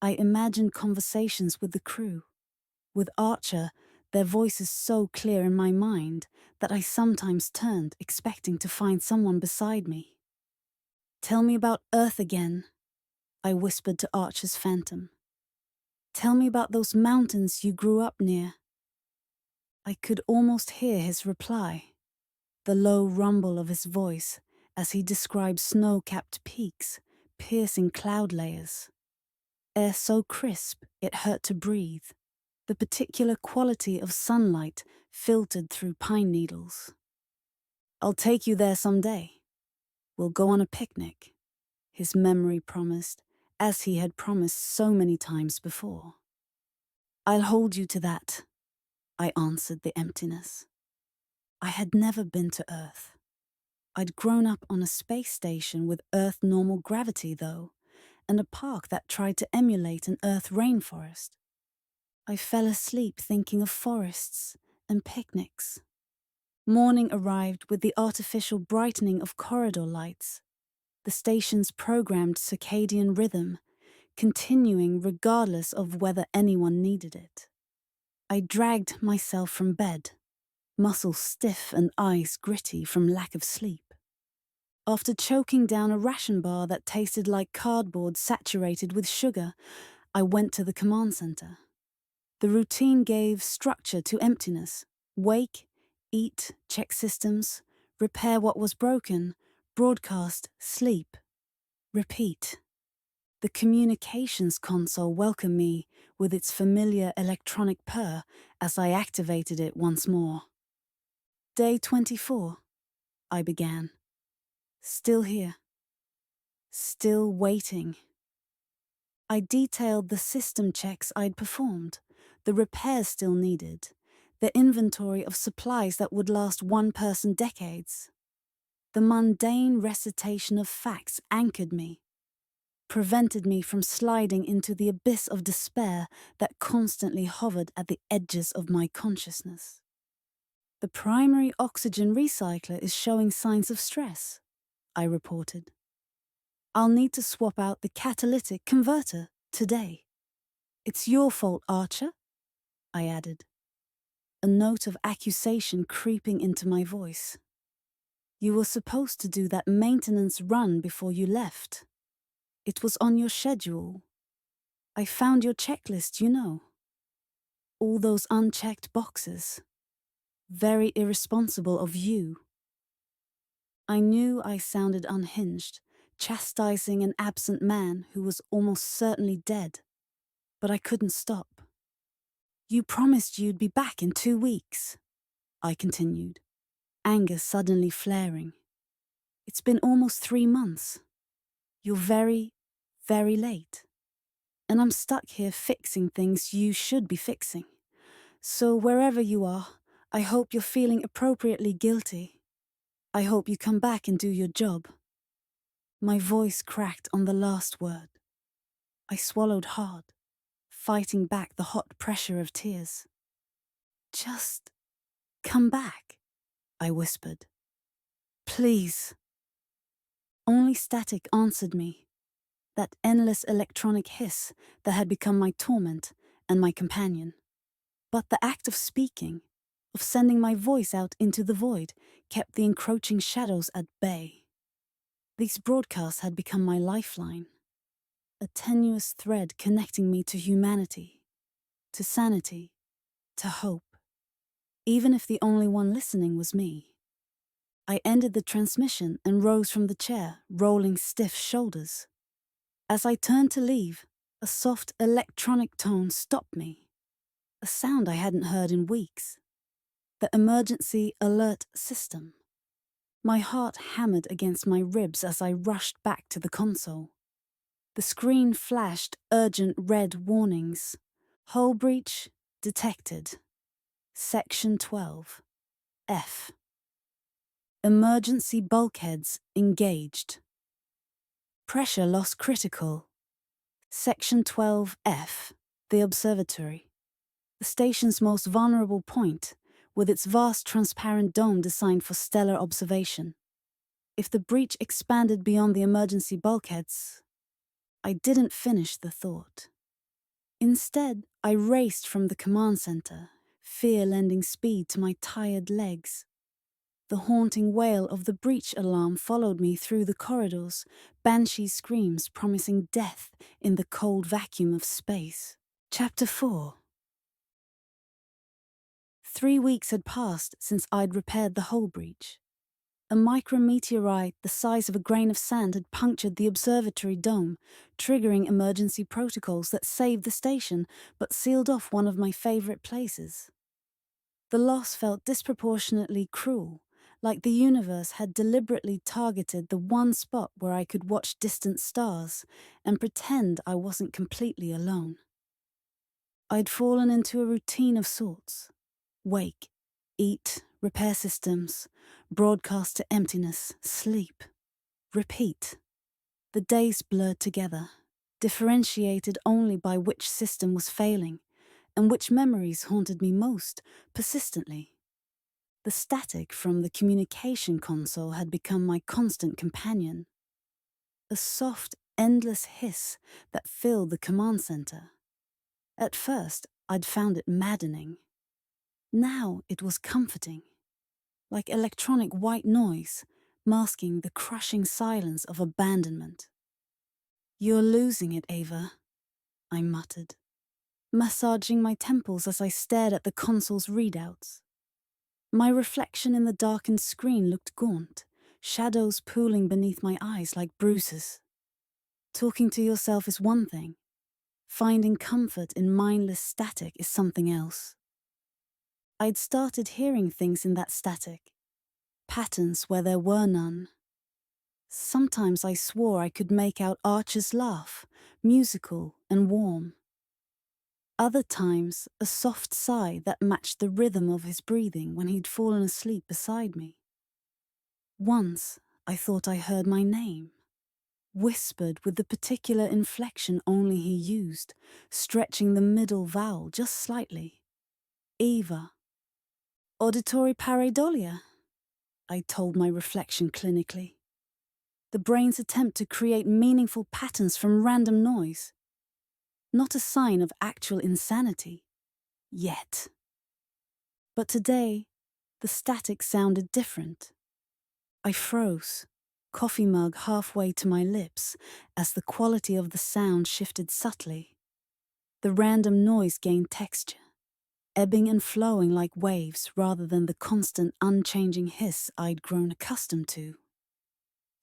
I imagined conversations with the crew. With Archer, their voices so clear in my mind that I sometimes turned, expecting to find someone beside me. "Tell me about Earth again," I whispered to Archer's phantom. "Tell me about those mountains you grew up near." I could almost hear his reply, the low rumble of his voice as he described snow-capped peaks, piercing cloud layers. Air so crisp it hurt to breathe, the particular quality of sunlight filtered through pine needles. "I'll take you there someday. We'll go on a picnic," his memory promised, as he had promised so many times before. "I'll hold you to that," I answered the emptiness. I had never been to Earth. I'd grown up on a space station with Earth normal gravity, though, and a park that tried to emulate an Earth rainforest. I fell asleep thinking of forests and picnics. Morning arrived with the artificial brightening of corridor lights, the station's programmed circadian rhythm, continuing regardless of whether anyone needed it. I dragged myself from bed, muscles stiff and eyes gritty from lack of sleep. After choking down a ration bar that tasted like cardboard saturated with sugar, I went to the command center. The routine gave structure to emptiness. Wake, eat, check systems, repair what was broken, broadcast, sleep, repeat. The communications console welcomed me with its familiar electronic purr as I activated it once more. "Day 24, I began. Still here. Still waiting. I detailed the system checks I'd performed, the repairs still needed, the inventory of supplies that would last one person decades. The mundane recitation of facts anchored me, prevented me from sliding into the abyss of despair that constantly hovered at the edges of my consciousness. "The primary oxygen recycler is showing signs of stress," I reported. "I'll need to swap out the catalytic converter today." "It's your fault, Archer," I added, a note of accusation creeping into my voice. "You were supposed to do that maintenance run before you left. It was on your schedule. I found your checklist, you know. All those unchecked boxes. Very irresponsible of you." I knew I sounded unhinged, chastising an absent man who was almost certainly dead, but I couldn't stop. "You promised you'd be back in 2 weeks, I continued, anger suddenly flaring. "It's been almost 3 months. You're very, very late. And I'm stuck here fixing things you should be fixing. So wherever you are, I hope you're feeling appropriately guilty. I hope you come back and do your job. My voice cracked on the last word. I swallowed hard, fighting back the hot pressure of tears. Just come back, I whispered. Please. Only static answered me, that endless electronic hiss that had become my torment and my companion. But the act of speaking, of sending my voice out into the void, kept the encroaching shadows at bay. These broadcasts had become my lifeline, a tenuous thread connecting me to humanity, to sanity, to hope, even if the only one listening was me. I ended the transmission and rose from the chair, rolling stiff shoulders. As I turned to leave, a soft electronic tone stopped me, a sound I hadn't heard in weeks. The emergency alert system. My heart hammered against my ribs as I rushed back to the console. The screen flashed urgent red warnings. Hull breach detected. Section 12. F. Emergency bulkheads engaged. Pressure loss critical. Section 12F. The observatory. The station's most vulnerable point, with its vast transparent dome designed for stellar observation. If the breach expanded beyond the emergency bulkheads, I didn't finish the thought. Instead, I raced from the command center, fear lending speed to my tired legs. The haunting wail of the breach alarm followed me through the corridors, banshee screams promising death in the cold vacuum of space. Chapter 4. 3 weeks had passed since I'd repaired the hull breach. A micrometeorite the size of a grain of sand had punctured the observatory dome, triggering emergency protocols that saved the station but sealed off one of my favorite places. The loss felt disproportionately cruel, like the universe had deliberately targeted the one spot where I could watch distant stars and pretend I wasn't completely alone. I'd fallen into a routine of sorts. Wake, eat, repair systems, broadcast to emptiness, sleep, repeat. The days blurred together, differentiated only by which system was failing and which memories haunted me most persistently. The static from the communication console had become my constant companion. A soft, endless hiss that filled the command center. At first, I'd found it maddening. Now it was comforting, like electronic white noise, masking the crushing silence of abandonment. "You're losing it, Eva," I muttered, massaging my temples as I stared at the console's readouts. My reflection in the darkened screen looked gaunt, shadows pooling beneath my eyes like bruises. Talking to yourself is one thing. Finding comfort in mindless static is something else. I'd started hearing things in that static, patterns where there were none. Sometimes I swore I could make out Archer's laugh, musical and warm. Other times, a soft sigh that matched the rhythm of his breathing when he'd fallen asleep beside me. Once, I thought I heard my name, whispered with the particular inflection only he used, stretching the middle vowel just slightly. Eva. Auditory pareidolia, I told my reflection clinically. The brain's attempt to create meaningful patterns from random noise. Not a sign of actual insanity. Yet. But today, the static sounded different. I froze, coffee mug halfway to my lips, as the quality of the sound shifted subtly. The random noise gained texture, ebbing and flowing like waves rather than the constant, unchanging hiss I'd grown accustomed to.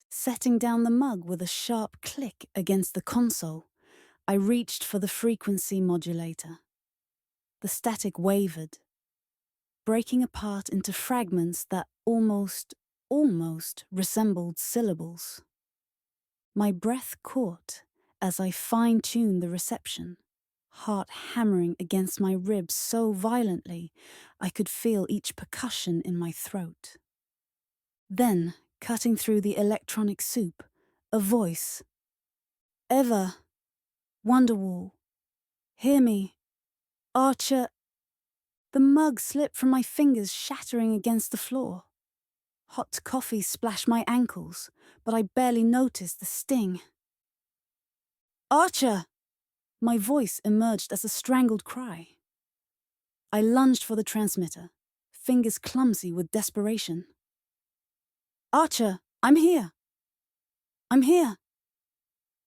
Setting down the mug with a sharp click against the console, I reached for the frequency modulator. The static wavered, breaking apart into fragments that almost resembled syllables. My breath caught as I fine-tuned the reception, heart hammering against my ribs so violently I could feel each percussion in my throat. Then, cutting through the electronic soup, a voice. Eva, Wonderwall, hear me. Archer. The mug slipped from my fingers, shattering against the floor. Hot coffee splashed my ankles, but I barely noticed the sting. Archer! My voice emerged as a strangled cry. I lunged for the transmitter, fingers clumsy with desperation. Archer, I'm here! I'm here!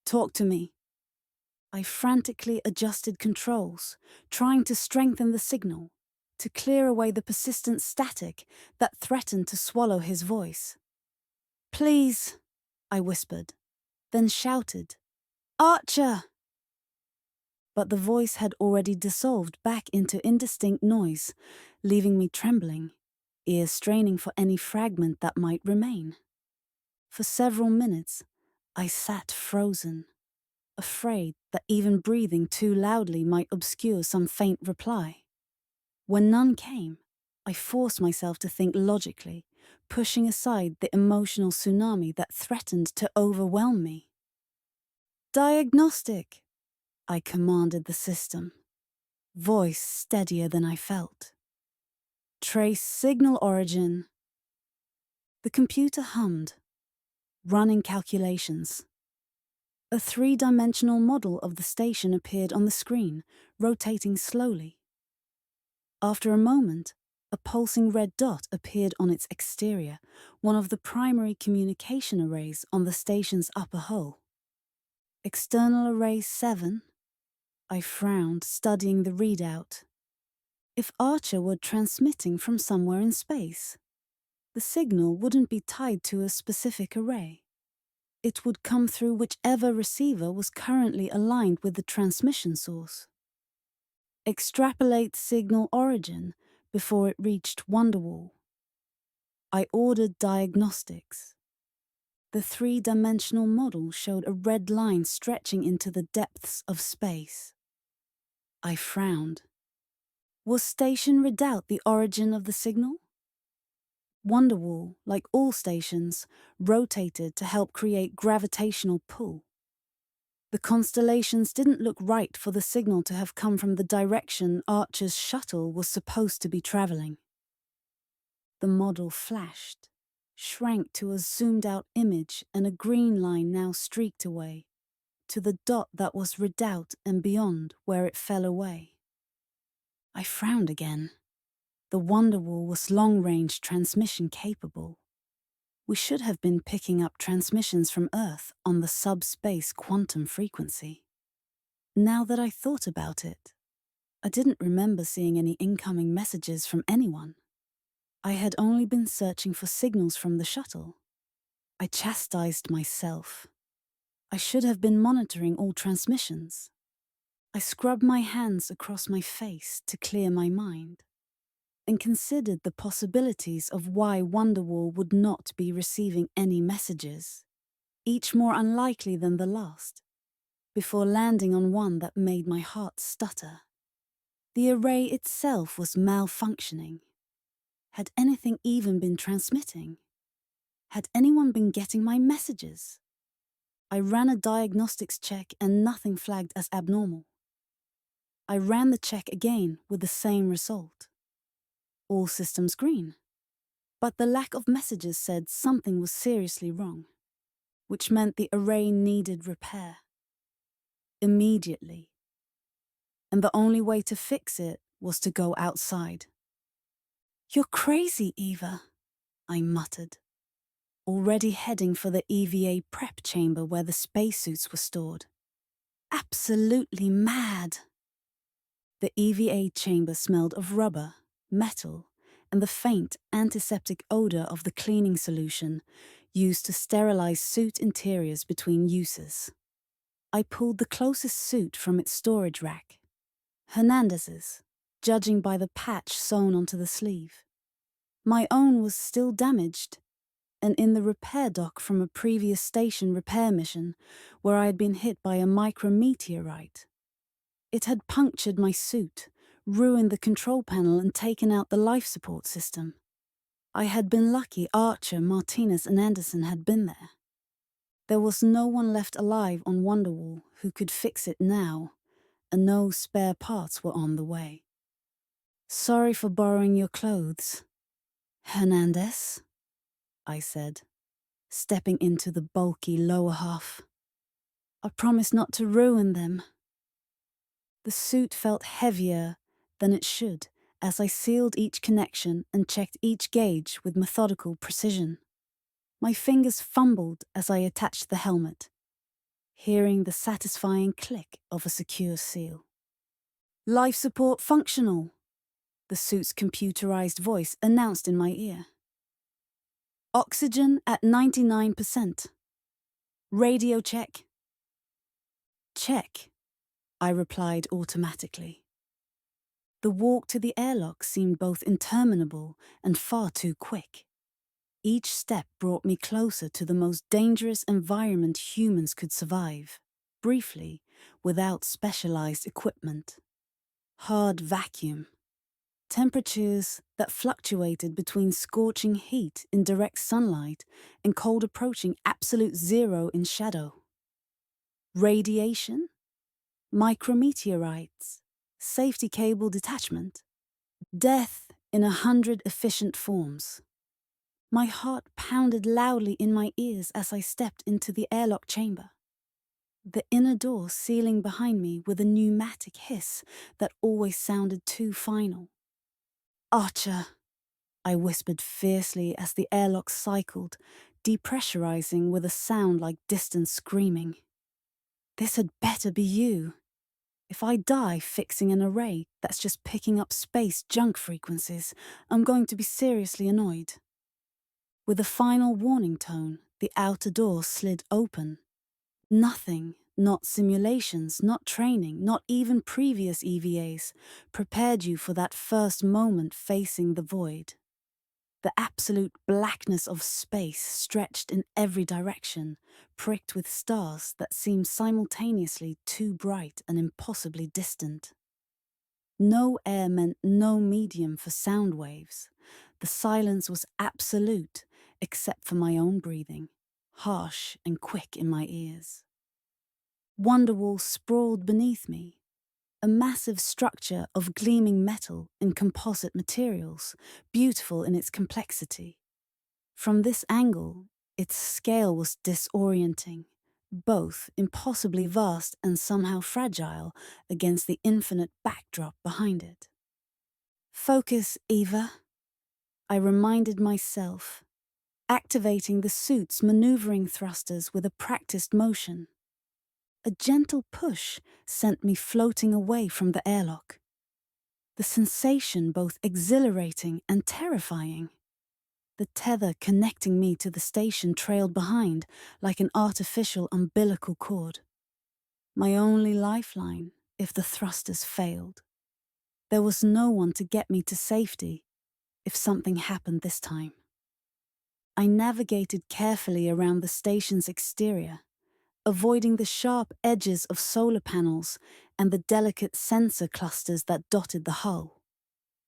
Talk to me. I frantically adjusted controls, trying to strengthen the signal, to clear away the persistent static that threatened to swallow his voice. Please, I whispered, then shouted, Archer! But the voice had already dissolved back into indistinct noise, leaving me trembling, ears straining for any fragment that might remain. For several minutes, I sat frozen, afraid that even breathing too loudly might obscure some faint reply. When none came, I forced myself to think logically, pushing aside the emotional tsunami that threatened to overwhelm me. Diagnostic, I commanded the system, voice steadier than I felt. Trace signal origin. The computer hummed, running calculations. A three-dimensional model of the station appeared on the screen, rotating slowly. After a moment, a pulsing red dot appeared on its exterior, one of the primary communication arrays on the station's upper hull. External array 7? I frowned, studying the readout. If Archer were transmitting from somewhere in space, the signal wouldn't be tied to a specific array. It would come through whichever receiver was currently aligned with the transmission source. Extrapolate signal origin before it reached Wonderwall. I ordered diagnostics. The three-dimensional model showed a red line stretching into the depths of space. I frowned. Was Station Redoubt the origin of the signal? Wonderwall, like all stations, rotated to help create gravitational pull. The constellations didn't look right for the signal to have come from the direction Archer's shuttle was supposed to be traveling. The model flashed, shrank to a zoomed-out image, and a green line now streaked away, to the dot that was Redoubt and beyond where it fell away. I frowned again. The Wonderwall was long-range transmission capable. We should have been picking up transmissions from Earth on the subspace quantum frequency. Now that I thought about it, I didn't remember seeing any incoming messages from anyone. I had only been searching for signals from the shuttle. I chastised myself. I should have been monitoring all transmissions. I scrubbed my hands across my face to clear my mind, and considered the possibilities of why Wonderwall would not be receiving any messages, each more unlikely than the last, before landing on one that made my heart stutter. The array itself was malfunctioning. Had anything even been transmitting? Had anyone been getting my messages? I ran a diagnostics check and nothing flagged as abnormal. I ran the check again with the same result. All systems green. But the lack of messages said something was seriously wrong, which meant the array needed repair. Immediately. And the only way to fix it was to go outside. You're crazy, Eva, I muttered, already heading for the EVA prep chamber where the spacesuits were stored. Absolutely mad. The EVA chamber smelled of rubber, metal, and the faint antiseptic odor of the cleaning solution used to sterilize suit interiors between uses. I pulled the closest suit from its storage rack. Hernandez's, judging by the patch sewn onto the sleeve. My own was still damaged, and in the repair dock from a previous station repair mission where I had been hit by a micrometeorite. It had punctured my suit, ruined the control panel and taken out the life support system. I had been lucky Archer, Martinez and Anderson had been there. There was no one left alive on Wonderwall who could fix it now, and no spare parts were on the way. "Sorry for borrowing your clothes, Hernandez," I said, stepping into the bulky lower half. "I promise not to ruin them." The suit felt heavier than it should as I sealed each connection and checked each gauge with methodical precision. My fingers fumbled as I attached the helmet, hearing the satisfying click of a secure seal. "Life support functional," the suit's computerized voice announced in my ear. "Oxygen at 99%. Radio check." "Check," I replied automatically. The walk to the airlock seemed both interminable and far too quick. Each step brought me closer to the most dangerous environment humans could survive, briefly, without specialized equipment. Hard vacuum. Temperatures that fluctuated between scorching heat in direct sunlight and cold approaching absolute zero in shadow. Radiation? Micrometeorites? Safety cable detachment? Death in 100 efficient forms. My heart pounded loudly in my ears as I stepped into the airlock chamber, the inner door sealing behind me with a pneumatic hiss that always sounded too final. "Archer," I whispered fiercely as the airlock cycled, depressurizing with a sound like distant screaming. "This had better be you. If I die fixing an array that's just picking up space junk frequencies, I'm going to be seriously annoyed." With a final warning tone, the outer door slid open. Nothing, not simulations, not training, not even previous EVAs, prepared you for that first moment facing the void. The absolute blackness of space stretched in every direction, pricked with stars that seemed simultaneously too bright and impossibly distant. No air meant no medium for sound waves. The silence was absolute, except for my own breathing, harsh and quick in my ears. Wonderwall sprawled beneath me, a massive structure of gleaming metal and composite materials, beautiful in its complexity. From this angle, its scale was disorienting, both impossibly vast and somehow fragile against the infinite backdrop behind it. "Focus, Eva," I reminded myself, activating the suit's maneuvering thrusters with a practiced motion. A gentle push sent me floating away from the airlock. The sensation both exhilarating and terrifying. The tether connecting me to the station trailed behind like an artificial umbilical cord. My only lifeline if the thrusters failed. There was no one to get me to safety if something happened this time. I navigated carefully around the station's exterior, avoiding the sharp edges of solar panels and the delicate sensor clusters that dotted the hull.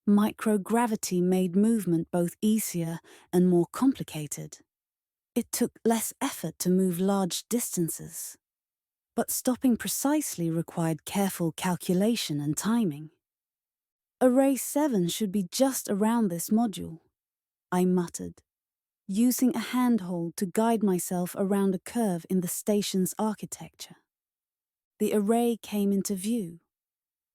Microgravity made movement both easier and more complicated. It took less effort to move large distances, but stopping precisely required careful calculation and timing. "Array 7 should be just around this module," I muttered, using a handhold to guide myself around a curve in the station's architecture. The array came into view,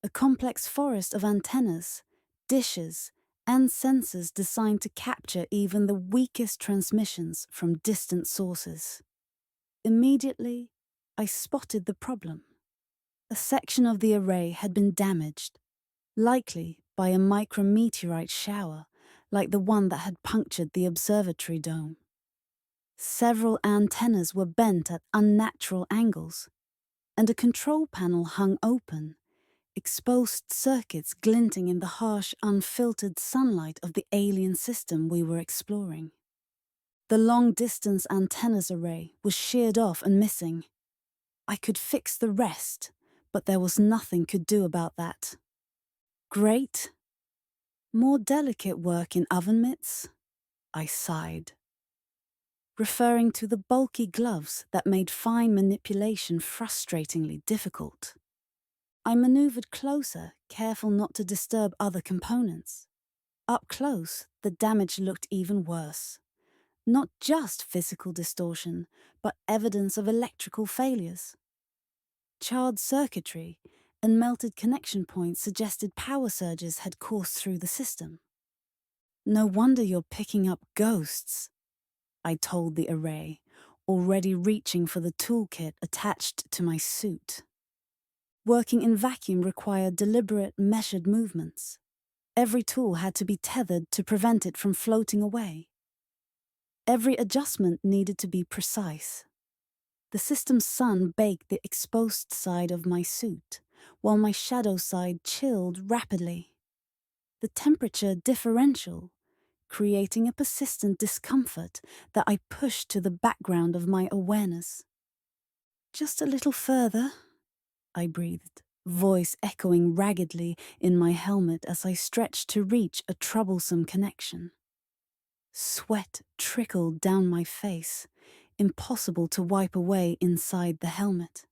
a complex forest of antennas, dishes, and sensors designed to capture even the weakest transmissions from distant sources. Immediately, I spotted the problem. A section of the array had been damaged, likely by a micrometeorite shower, like the one that had punctured the observatory dome. Several antennas were bent at unnatural angles, and a control panel hung open, exposed circuits glinting in the harsh, unfiltered sunlight of the alien system we were exploring. The long-distance antennas array was sheared off and missing. I could fix the rest, but there was nothing could do about that. Great. More delicate work in oven mitts? I sighed, referring to the bulky gloves that made fine manipulation frustratingly difficult. I maneuvered closer, careful not to disturb other components. Up close, the damage looked even worse. Not just physical distortion, but evidence of electrical failures. Charred circuitry and melted connection points suggested power surges had coursed through the system. No wonder you're picking up ghosts, I told the array, already reaching for the toolkit attached to my suit. Working in vacuum required deliberate, measured movements. Every tool had to be tethered to prevent it from floating away. Every adjustment needed to be precise. The system's sun baked the exposed side of my suit, while my shadow side chilled rapidly. The temperature differential, creating a persistent discomfort that I pushed to the background of my awareness. Just a little further, I breathed, voice echoing raggedly in my helmet as I stretched to reach a troublesome connection. Sweat trickled down my face, impossible to wipe away inside the helmet.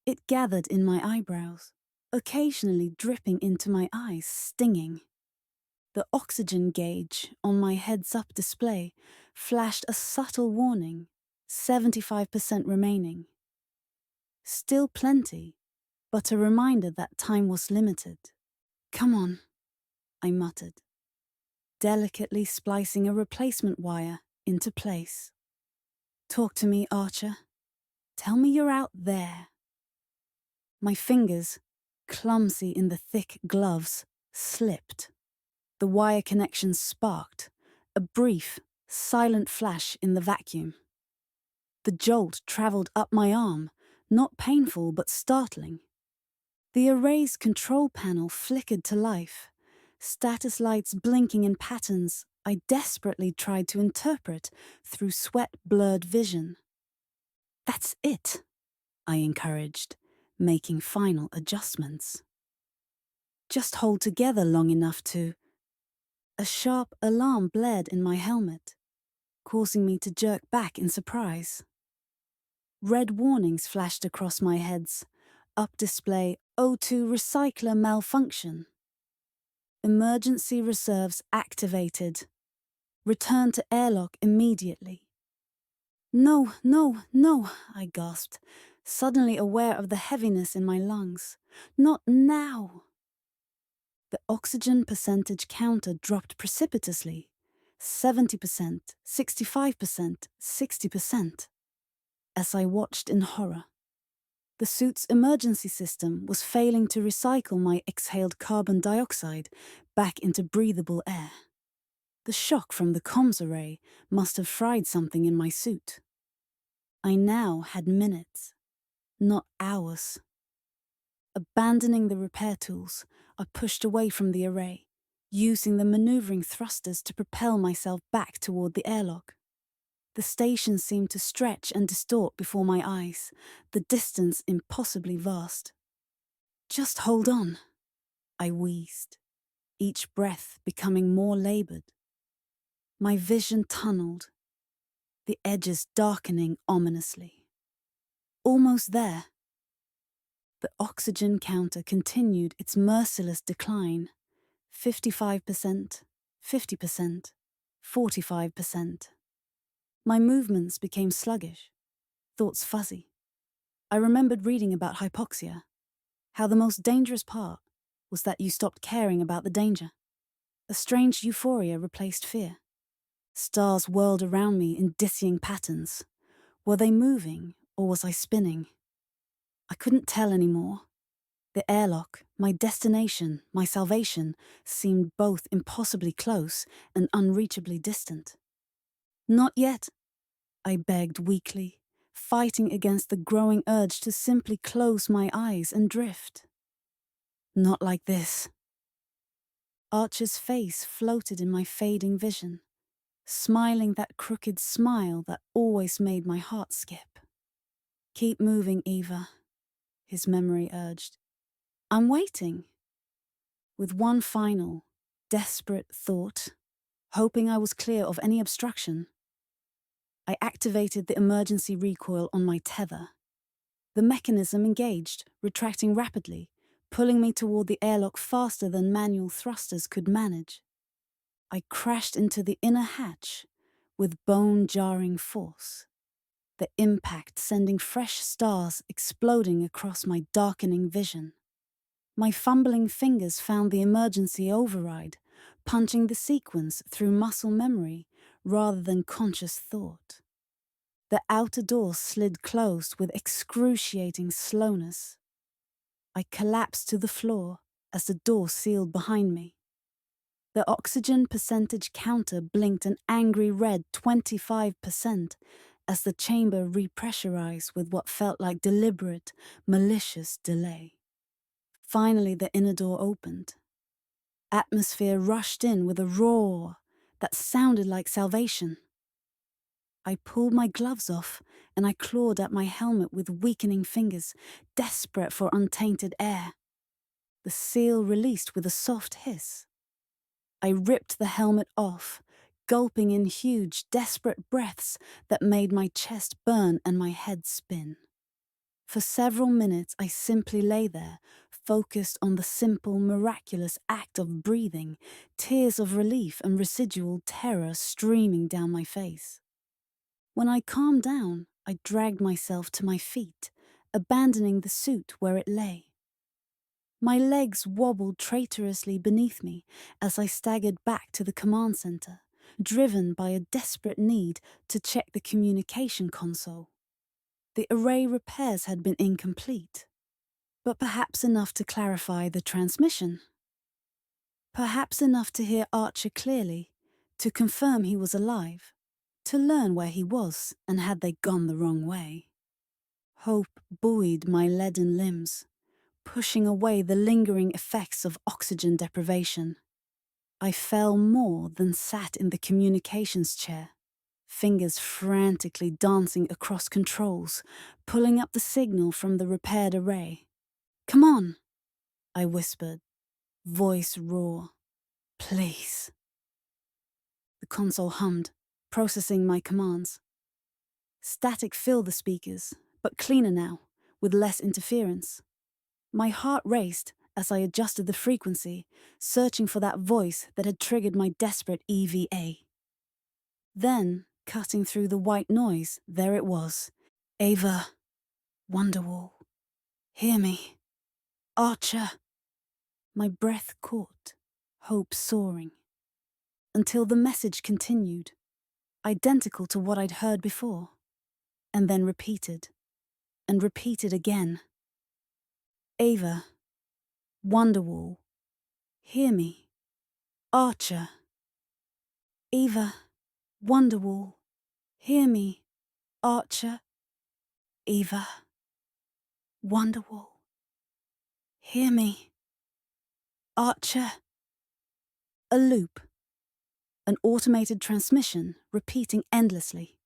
It gathered in my eyebrows, occasionally dripping into my eyes, stinging. The oxygen gauge on my heads-up display flashed a subtle warning, 75% remaining. Still plenty, but a reminder that time was limited. Come on, I muttered, delicately splicing a replacement wire into place. Talk to me, Archer. Tell me you're out there. My fingers, clumsy in the thick gloves, slipped. The wire connection sparked, a brief, silent flash in the vacuum. The jolt traveled up my arm, not painful but startling. The array's control panel flickered to life, status lights blinking in patterns I desperately tried to interpret through sweat-blurred vision. That's it, I encouraged, making final adjustments. Just hold together long enough to... A sharp alarm blared in my helmet, causing me to jerk back in surprise. Red warnings flashed across my heads. Up display, O2 recycler malfunction. Emergency reserves activated. Return to airlock immediately. No, I gasped, suddenly aware of the heaviness in my lungs. Not now. The oxygen percentage counter dropped precipitously. 70%, 65%, 60%. As I watched in horror. The suit's emergency system was failing to recycle my exhaled carbon dioxide back into breathable air. The shock from the comms array must have fried something in my suit. I now had minutes, not hours. Abandoning the repair tools, I pushed away from the array, using the maneuvering thrusters to propel myself back toward the airlock. The station seemed to stretch and distort before my eyes, the distance impossibly vast. Just hold on, I wheezed, each breath becoming more laboured. My vision tunneled, the edges darkening ominously. Almost there. The oxygen counter continued its merciless decline, 55%, 50%, 45%. My movements became sluggish, thoughts fuzzy. I remembered reading about hypoxia, how the most dangerous part was that you stopped caring about the danger. A strange euphoria replaced fear. Stars whirled around me in dizzying patterns. Were they moving, or was I spinning? I couldn't tell anymore. The airlock, my destination, my salvation, seemed both impossibly close and unreachably distant. Not yet, I begged weakly, fighting against the growing urge to simply close my eyes and drift. Not like this. Archer's face floated in my fading vision, smiling that crooked smile that always made my heart skip. Keep moving, Eva. his memory urged. I'm waiting. With one final, desperate thought, hoping I was clear of any obstruction, I activated the emergency recoil on my tether. The mechanism engaged, retracting rapidly, pulling me toward the airlock faster than manual thrusters could manage. I crashed into the inner hatch with bone-jarring force, the impact sending fresh stars exploding across my darkening vision. My fumbling fingers found the emergency override, punching the sequence through muscle memory rather than conscious thought. The outer door slid closed with excruciating slowness. I collapsed to the floor as the door sealed behind me. The oxygen percentage counter blinked an angry red 25% as the chamber repressurized with what felt like deliberate, malicious delay. Finally, the inner door opened. Atmosphere rushed in with a roar that sounded like salvation. I pulled my gloves off and I clawed at my helmet with weakening fingers, desperate for untainted air. The seal released with a soft hiss. I ripped the helmet off, gulping in huge, desperate breaths that made my chest burn and my head spin. For several minutes, I simply lay there, focused on the simple, miraculous act of breathing, tears of relief and residual terror streaming down my face. When I calmed down, I dragged myself to my feet, abandoning the suit where it lay. My legs wobbled traitorously beneath me as I staggered back to the command center, driven by a desperate need to check the communication console. The array repairs had been incomplete, but perhaps enough to clarify the transmission. Perhaps enough to hear Archer clearly, to confirm he was alive, to learn where he was and had they gone the wrong way. Hope buoyed my leaden limbs, pushing away the lingering effects of oxygen deprivation. I fell more than sat in the communications chair, fingers frantically dancing across controls, pulling up the signal from the repaired array. Come on, I whispered, voice raw. Please. The console hummed, processing my commands. Static filled the speakers, but cleaner now, with less interference. My heart raced as I adjusted the frequency, searching for that voice that had triggered my desperate EVA. Then, cutting through the white noise, there it was. Eva, Wonderwall. Hear me. Archer. My breath caught, hope soaring. Until the message continued, identical to what I'd heard before, and then repeated, and repeated again. Eva, Wonderwall. Hear me. Archer. Eva, Wonderwall. Hear me. Archer. Eva, Wonderwall. Hear me. Archer. A loop. An automated transmission repeating endlessly.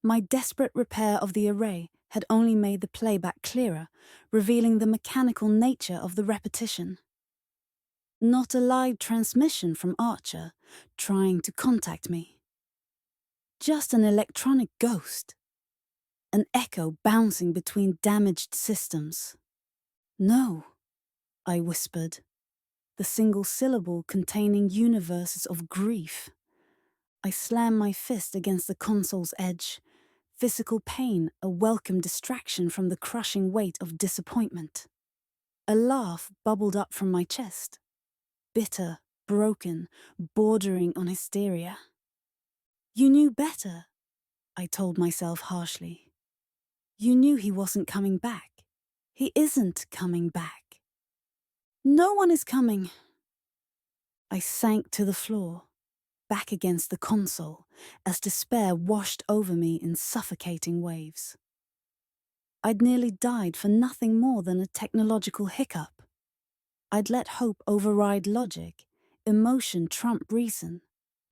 My desperate repair of the array had only made the playback clearer, revealing the mechanical nature of the repetition. Not a live transmission from Archer, trying to contact me. Just an electronic ghost. An echo bouncing between damaged systems. No, I whispered, the single syllable containing universes of grief. I slammed my fist against the console's edge, physical pain a welcome distraction from the crushing weight of disappointment. A laugh bubbled up from my chest, bitter, broken, bordering on hysteria. You knew better, I told myself harshly. You knew he wasn't coming back. He isn't coming back. No one is coming. I sank to the floor, back against the console, as despair washed over me in suffocating waves. I'd nearly died for nothing more than a technological hiccup. I'd let hope override logic, emotion trump reason,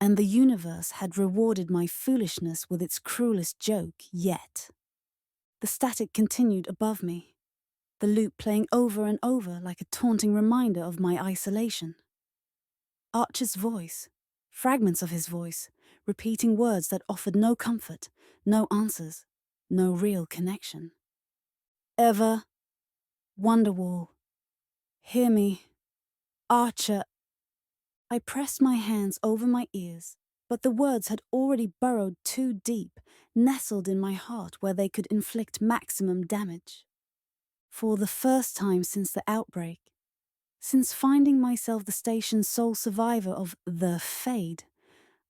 and the universe had rewarded my foolishness with its cruelest joke yet. The static continued above me. the loop playing over and over like a taunting reminder of my isolation. Archer's voice, fragments of his voice, repeating words that offered no comfort, no answers, no real connection. Eva, Wonderwall, hear me, Archer. I pressed my hands over my ears, but the words had already burrowed too deep, nestled in my heart where they could inflict maximum damage. For the first time since the outbreak, since finding myself the station's sole survivor of the fade,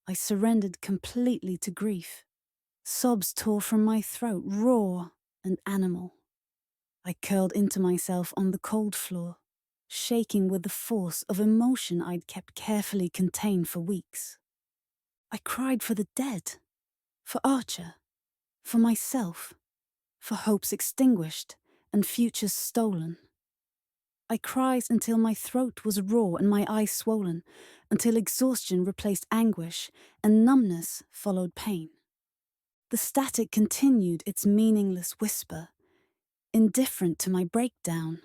I surrendered completely to grief. Sobs tore from my throat, raw and animal. I curled into myself on the cold floor, shaking with the force of emotion I'd kept carefully contained for weeks. I cried for the dead, for Archer, for myself, for hopes extinguished and futures stolen. I cried until my throat was raw and my eyes swollen, until exhaustion replaced anguish and numbness followed pain. The static continued its meaningless whisper, indifferent to my breakdown.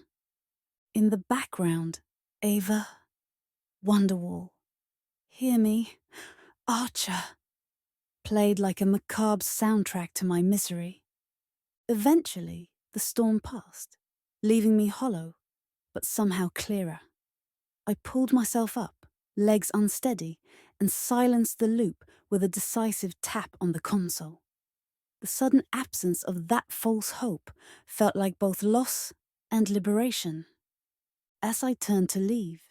In the background, Eva, Wonderwall, hear me, Archer, played like a macabre soundtrack to my misery. Eventually, the storm passed, leaving me hollow, but somehow clearer. I pulled myself up, legs unsteady, and silenced the loop with a decisive tap on the console. The sudden absence of that false hope felt like both loss and liberation. As I turned to leave,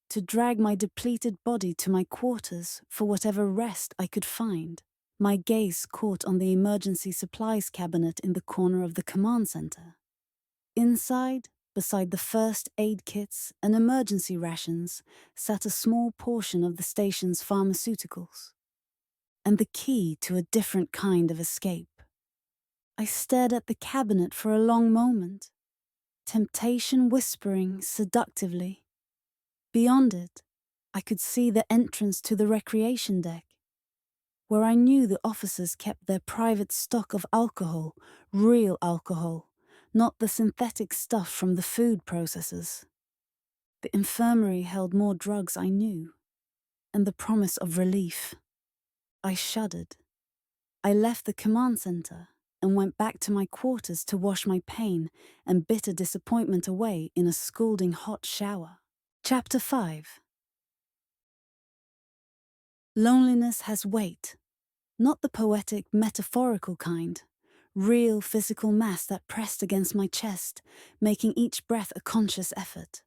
to drag my depleted body to my quarters for whatever rest I could find, my gaze caught on the emergency supplies cabinet in the corner of the command center. Inside, beside the first aid kits and emergency rations, sat a small portion of the station's pharmaceuticals, and the key to a different kind of escape. I stared at the cabinet for a long moment, temptation whispering seductively. Beyond it, I could see the entrance to the recreation deck, where I knew the officers kept their private stock of alcohol, real alcohol, not the synthetic stuff from the food processors. The infirmary held more drugs I knew, and the promise of relief. I shuddered. I left the command center and went back to my quarters to wash my pain and bitter disappointment away in a scalding hot shower. Chapter 5. Loneliness has weight, not the poetic, metaphorical kind, real physical mass that pressed against my chest, making each breath a conscious effort.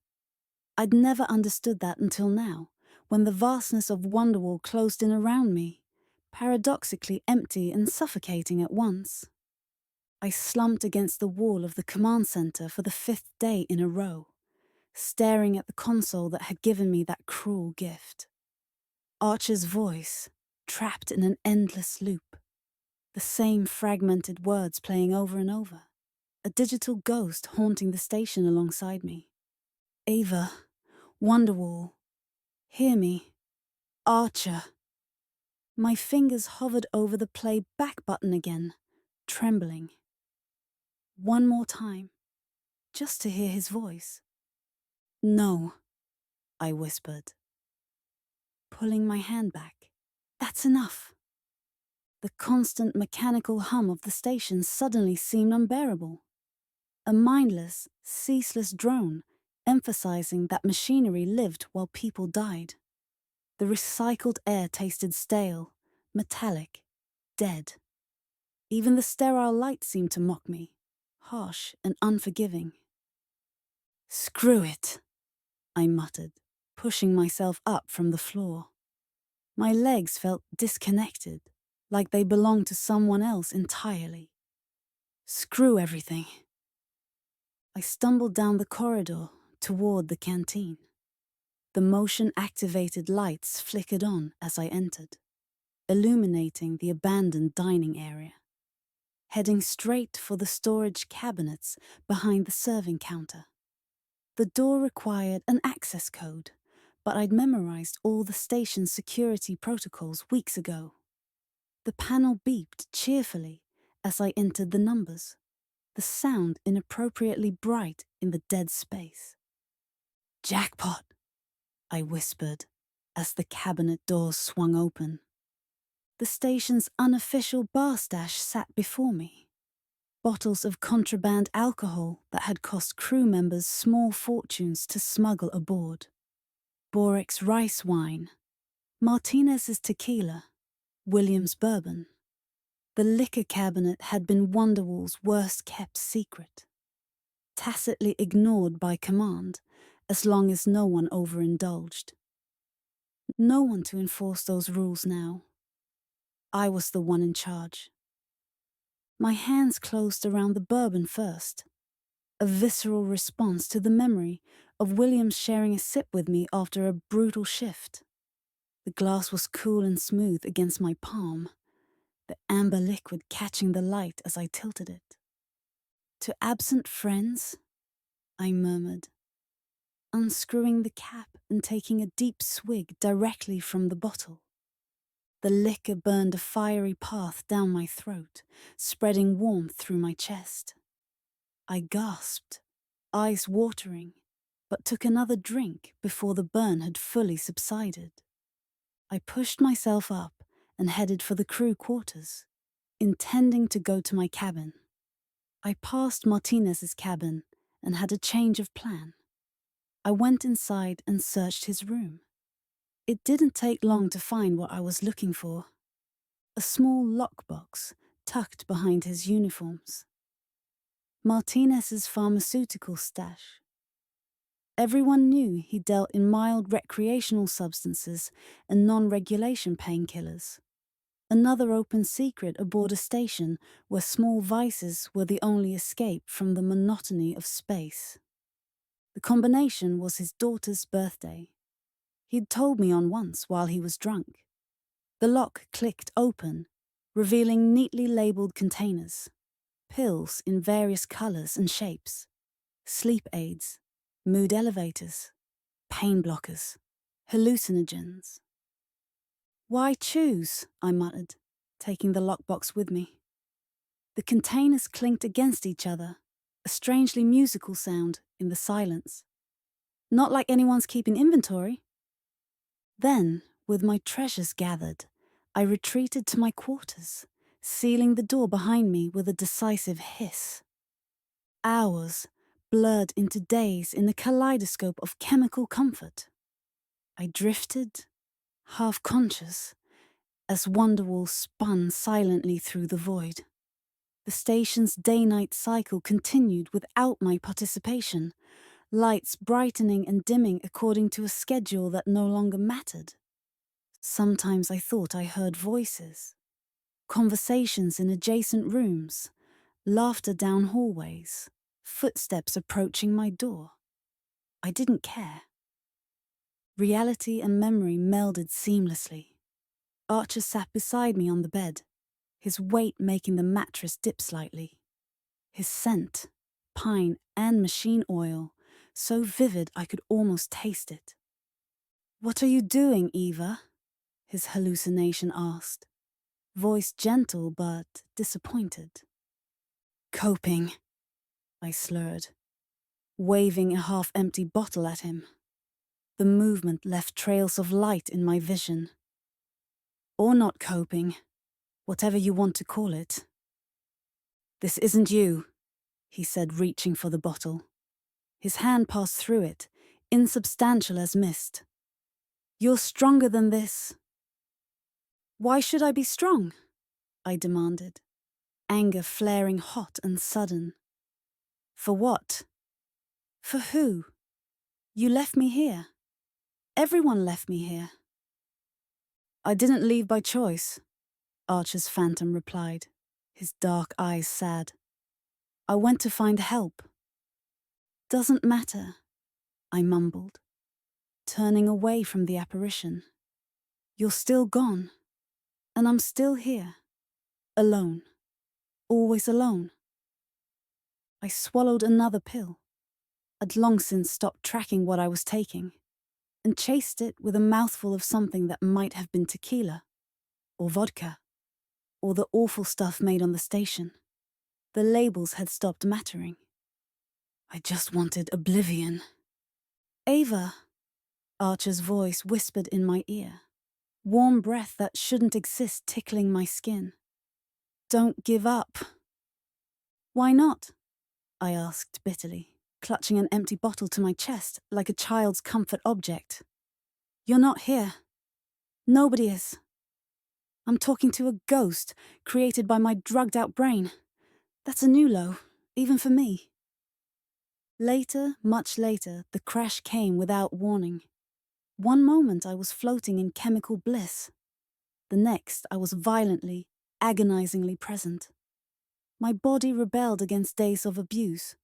I'd never understood that until now, when the vastness of Wonderwall closed in around me, paradoxically empty and suffocating at once. I slumped against the wall of the command center for the 5th day in a row, staring at the console that had given me that cruel gift. Archer's voice, trapped in an endless loop, the same fragmented words playing over and over, a digital ghost haunting the station alongside me. Eva, Wonderwall, hear me, Archer. My fingers hovered over the play back button again, trembling. One more time, just to hear his voice. No, I whispered, pulling my hand back. That's enough. The constant mechanical hum of the station suddenly seemed unbearable. A mindless, ceaseless drone, emphasizing that machinery lived while people died. The recycled air tasted stale, metallic, dead. Even the sterile light seemed to mock me, harsh and unforgiving. Screw it, I muttered, pushing myself up from the floor. My legs felt disconnected, like they belonged to someone else entirely. Screw everything. I stumbled down the corridor toward the canteen. The motion-activated lights flickered on as I entered, illuminating the abandoned dining area. Heading straight for the storage cabinets behind the serving counter. The door required an access code, but I'd memorized all the station's security protocols weeks ago. The panel beeped cheerfully as I entered the numbers. the sound inappropriately bright in the dead space. "Jackpot," I whispered as the cabinet doors swung open. The station's unofficial bar stash sat before me. Bottles of contraband alcohol that had cost crew members small fortunes to smuggle aboard. Borex rice wine, Martinez's tequila, Williams bourbon. The liquor cabinet had been Wonderwall's worst-kept secret, tacitly ignored by command as long as no one overindulged. No one to enforce those rules now. I was the one in charge. My hands closed around the bourbon first, a visceral response to the memory of Williams sharing a sip with me after a brutal shift. The glass was cool and smooth against my palm, the amber liquid catching the light as I tilted it. "To absent friends," I murmured, unscrewing the cap and taking a deep swig directly from the bottle. The liquor burned a fiery path down my throat, spreading warmth through my chest. I gasped, eyes watering, but took another drink before the burn had fully subsided. I pushed myself up and headed for the crew quarters, intending to go to my cabin. I passed Martinez's cabin and had a change of plan. I went inside and searched his room. It didn't take long to find what I was looking for. A small lockbox tucked behind his uniforms. Martinez's pharmaceutical stash. Everyone knew he dealt in mild recreational substances and non-regulation painkillers. Another open secret aboard a station where small vices were the only escape from the monotony of space. The combination was his daughter's birthday. He'd told me on once while he was drunk. The lock clicked open, revealing neatly labelled containers. Pills in various colours and shapes. Sleep aids, mood elevators, pain blockers, hallucinogens. "Why choose?" I muttered, taking the lockbox with me. The containers clinked against each other, a strangely musical sound in the silence. Not like anyone's keeping inventory. Then, with my treasures gathered, I retreated to my quarters, sealing the door behind me with a decisive hiss. Hours blurred into days in a kaleidoscope of chemical comfort. I drifted, half conscious, as Wonderwall spun silently through the void. The station's day-night cycle continued without my participation, lights brightening and dimming according to a schedule that no longer mattered. Sometimes I thought I heard voices, conversations in adjacent rooms, laughter down hallways, footsteps approaching my door. I didn't care. Reality and memory melded seamlessly. Archer sat beside me on the bed, his weight making the mattress dip slightly. His scent, pine and machine oil, so vivid I could almost taste it. "What are you doing, Eva?" his hallucination asked, voice gentle but disappointed. "Coping," I slurred, waving a half-empty bottle at him. The movement left trails of light in my vision. "Or not coping, whatever you want to call it." "This isn't you," he said, reaching for the bottle. His hand passed through it, insubstantial as mist. "You're stronger than this." "Why should I be strong?" I demanded, anger flaring hot and sudden. "For what?" "For who? You left me here. Everyone left me here." "I didn't leave by choice," Archer's phantom replied, his dark eyes sad. "I went to find help." "Doesn't matter," I mumbled, turning away from the apparition. "You're still gone, and I'm still here, alone, always alone." I swallowed another pill. I'd long since stopped tracking what I was taking, and chased it with a mouthful of something that might have been tequila, or vodka, or the awful stuff made on the station. The labels had stopped mattering. I just wanted oblivion. Eva, Archer's voice whispered in my ear. Warm breath that shouldn't exist tickling my skin. Don't give up. Why not? I asked bitterly, clutching an empty bottle to my chest like a child's comfort object. You're not here. Nobody is. I'm talking to a ghost created by my drugged-out brain. That's a new low, even for me. Later, much later, the crash came without warning. One moment I was floating in chemical bliss. The next I was violently, agonizingly present. My body rebelled against days of abuse.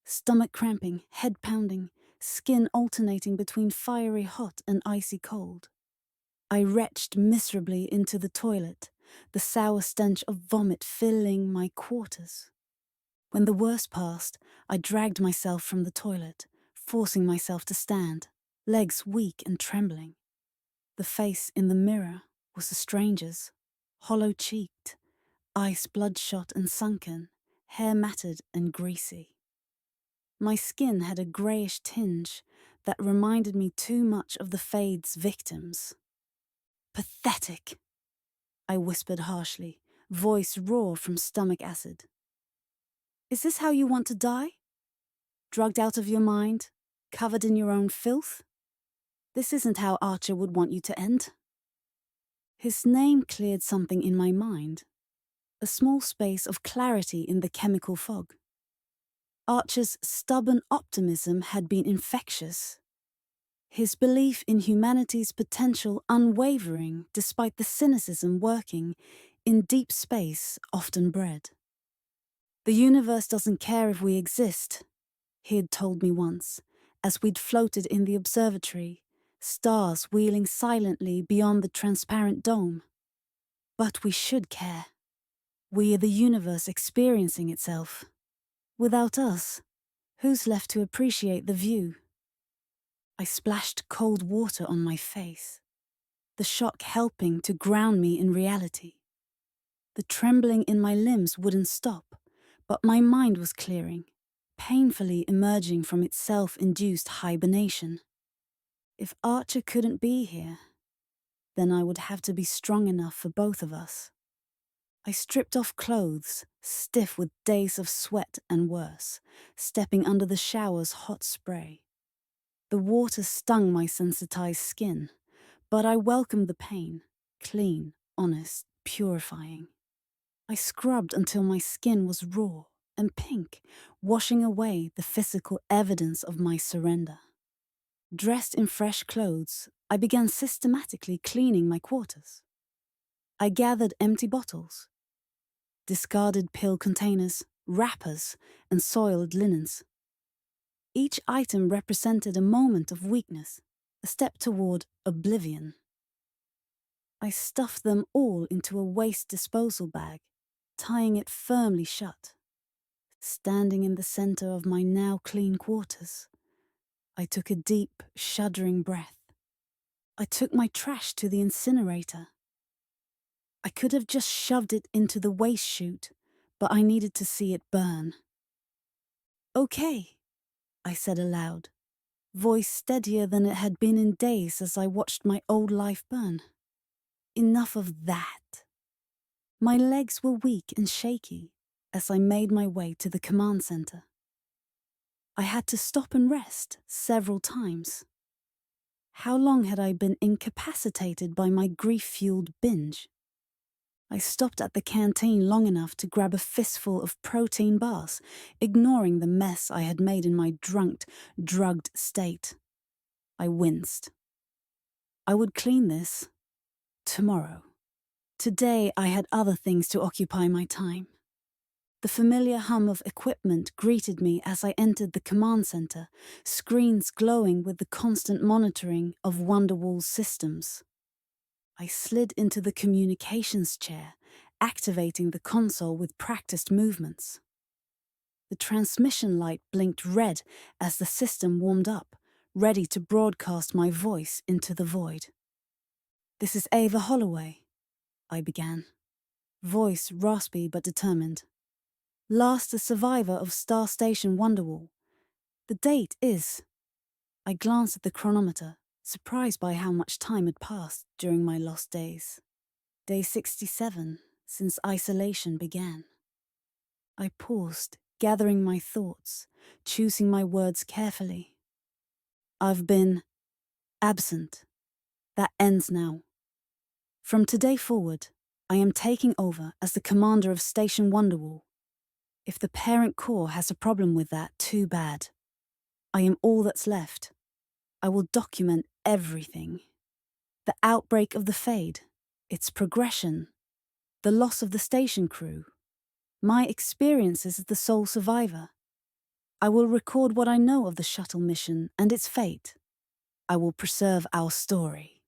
Stomach cramping, head pounding, skin alternating between fiery hot and icy cold. I retched miserably into the toilet, the sour stench of vomit filling my quarters. When the worst passed, I dragged myself from the toilet, forcing myself to stand, legs weak and trembling. The face in the mirror was a stranger's, hollow-cheeked, eyes bloodshot and sunken, hair matted and greasy. My skin had a greyish tinge that reminded me too much of the fade's victims. Pathetic, I whispered harshly, voice raw from stomach acid. Is this how you want to die? Drugged out of your mind, covered in your own filth? This isn't how Archer would want you to end. His name cleared something in my mind, a small space of clarity in the chemical fog. Archer's stubborn optimism had been infectious. His belief in humanity's potential unwavering despite the cynicism working in deep space often bred. The universe doesn't care if we exist, he had told me once, as we'd floated in the observatory, stars wheeling silently beyond the transparent dome. But we should care. We are the universe experiencing itself. Without us, who's left to appreciate the view? I splashed cold water on my face, the shock helping to ground me in reality. The trembling in my limbs wouldn't stop, but my mind was clearing, painfully emerging from its self-induced hibernation. If Archer couldn't be here, then I would have to be strong enough for both of us. I stripped off clothes, stiff with days of sweat and worse, stepping under the shower's hot spray. The water stung my sensitized skin, but I welcomed the pain, clean, honest, purifying. I scrubbed until my skin was raw and pink, washing away the physical evidence of my surrender. Dressed in fresh clothes, I began systematically cleaning my quarters. I gathered empty bottles, discarded pill containers, wrappers, and soiled linens. Each item represented a moment of weakness, a step toward oblivion. I stuffed them all into a waste disposal bag, tying it firmly shut. Standing in the center of my now clean quarters, I took a deep, shuddering breath. I took my trash to the incinerator. I could have just shoved it into the waste chute, but I needed to see it burn. Okay, I said aloud, voice steadier than it had been in days as I watched my old life burn. Enough of that. My legs were weak and shaky as I made my way to the command center. I had to stop and rest several times. How long had I been incapacitated by my grief-fueled binge? I stopped at the canteen long enough to grab a fistful of protein bars, ignoring the mess I had made in my drugged state. I winced. I would clean this tomorrow. Today I had other things to occupy my time. The familiar hum of equipment greeted me as I entered the command center, screens glowing with the constant monitoring of Wonderwall's systems. I slid into the communications chair, activating the console with practiced movements. The transmission light blinked red as the system warmed up, ready to broadcast my voice into the void. "This is Eva Holloway," I began, voice raspy but determined. Last a survivor of Star Station Wonderwall. The date is... I glanced at the chronometer, surprised by how much time had passed during my lost days. Day 67, since isolation began. I paused, gathering my thoughts, choosing my words carefully. I've been absent. That ends now. From today forward, I am taking over as the commander of Station Wonderwall. If the parent corps has a problem with that, too bad. I am all that's left. I will document everything. The outbreak of the Fade, its progression, the loss of the station crew, my experiences as the sole survivor. I will record what I know of the shuttle mission and its fate. I will preserve our story.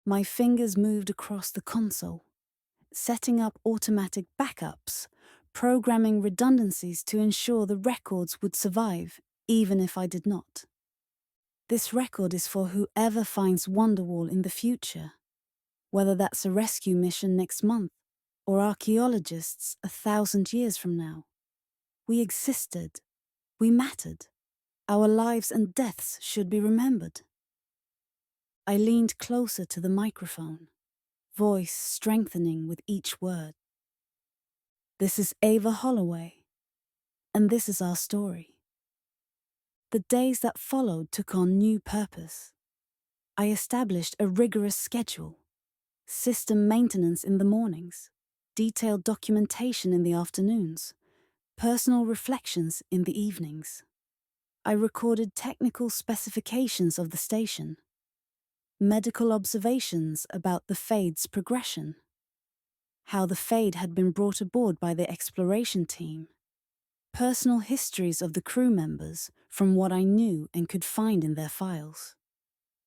My fingers moved across the console, setting up automatic backups, programming redundancies to ensure the records would survive, even if I did not. This record is for whoever finds Wonderwall in the future, whether that's a rescue mission next month or archaeologists 1,000 years from now. We existed. We mattered. Our lives and deaths should be remembered. I leaned closer to the microphone, voice strengthening with each word. This is Eva Holloway, and this is our story. The days that followed took on new purpose. I established a rigorous schedule, system maintenance in the mornings, detailed documentation in the afternoons, personal reflections in the evenings. I recorded technical specifications of the station, medical observations about the Fade's progression, how the Fade had been brought aboard by the exploration team, personal histories of the crew members from what I knew and could find in their files.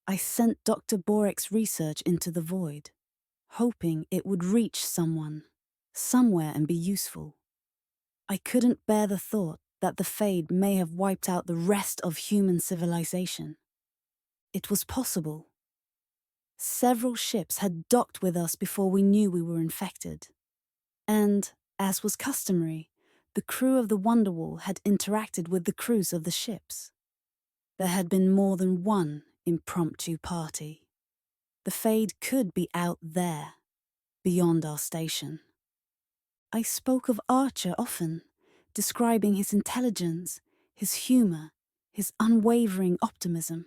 I sent Dr. Borek's research into the void, hoping it would reach someone, somewhere and be useful. I couldn't bear the thought that the Fade may have wiped out the rest of human civilization. It was possible. Several ships had docked with us before we knew we were infected. And, as was customary, the crew of the Wonderwall had interacted with the crews of the ships. There had been more than one impromptu party. The Fade could be out there, beyond our station. I spoke of Archer often, describing his intelligence, his humour, his unwavering optimism.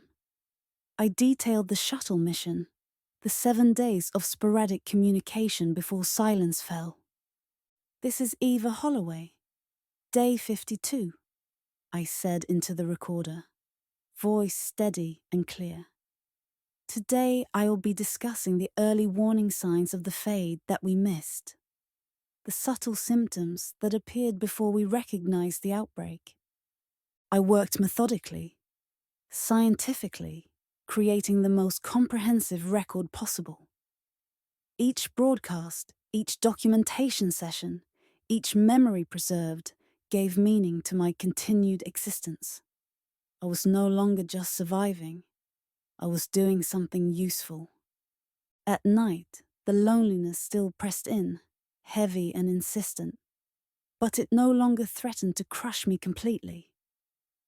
I detailed the shuttle mission, the 7 days of sporadic communication before silence fell. This is Eva Holloway, day 52, I said into the recorder, voice steady and clear. Today I will be discussing the early warning signs of the Fade that we missed, the subtle symptoms that appeared before we recognized the outbreak. I worked methodically, scientifically, creating the most comprehensive record possible. Each broadcast, each documentation session, each memory preserved gave meaning to my continued existence. I was no longer just surviving. I was doing something useful. At night, the loneliness still pressed in, heavy and insistent, but it no longer threatened to crush me completely.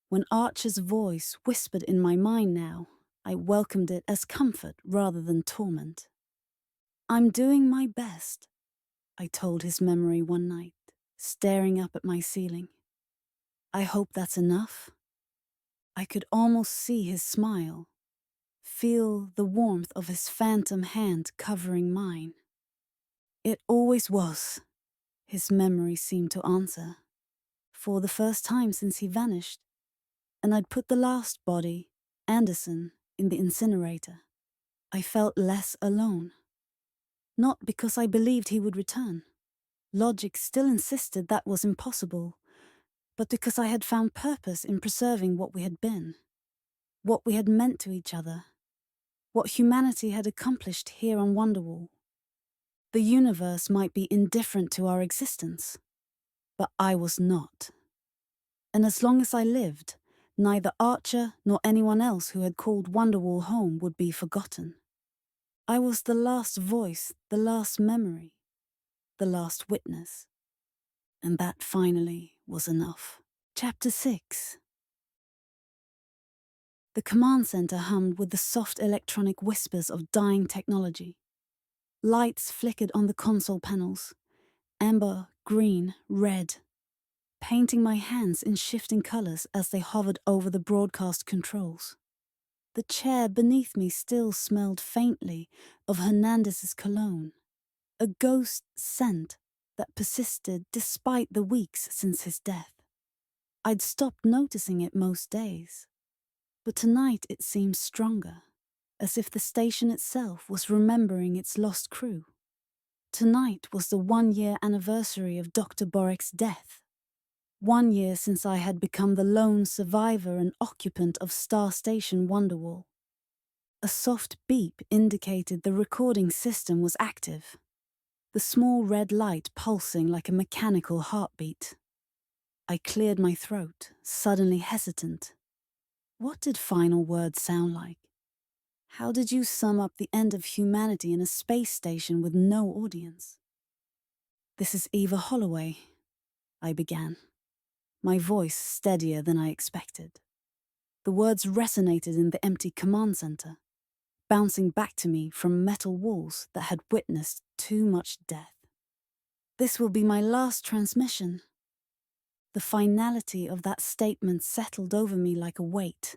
When Archer's voice whispered in my mind now, I welcomed it as comfort rather than torment. I'm doing my best, I told his memory one night, staring up at my ceiling. I hope that's enough. I could almost see his smile, feel the warmth of his phantom hand covering mine. It always was, his memory seemed to answer, for the first time since he vanished, and I'd put the last body, Anderson, in the incinerator. I felt less alone. Not because I believed he would return. Logic still insisted that was impossible, but because I had found purpose in preserving what we had been, what we had meant to each other, what humanity had accomplished here on Wonderwall. The universe might be indifferent to our existence, but I was not. And as long as I lived, neither Archer nor anyone else who had called Wonderwall home would be forgotten. I was the last voice, the last memory, the last witness. And that finally was enough. Chapter 6. The command center hummed with the soft electronic whispers of dying technology. Lights flickered on the console panels, amber, green, red, painting my hands in shifting colors as they hovered over the broadcast controls. The chair beneath me still smelled faintly of Hernandez's cologne, a ghost scent that persisted despite the weeks since his death. I'd stopped noticing it most days, but tonight it seemed stronger, as if the station itself was remembering its lost crew. Tonight was the 1-year anniversary of Dr. Borick's death. 1 year since I had become the lone survivor and occupant of Star Station Wonderwall. A soft beep indicated the recording system was active, the small red light pulsing like a mechanical heartbeat. I cleared my throat, suddenly hesitant. What did final words sound like? How did you sum up the end of humanity in a space station with no audience? "This is Eva Holloway," I began, my voice steadier than I expected. The words resonated in the empty command center, bouncing back to me from metal walls that had witnessed too much death. "This will be my last transmission." The finality of that statement settled over me like a weight.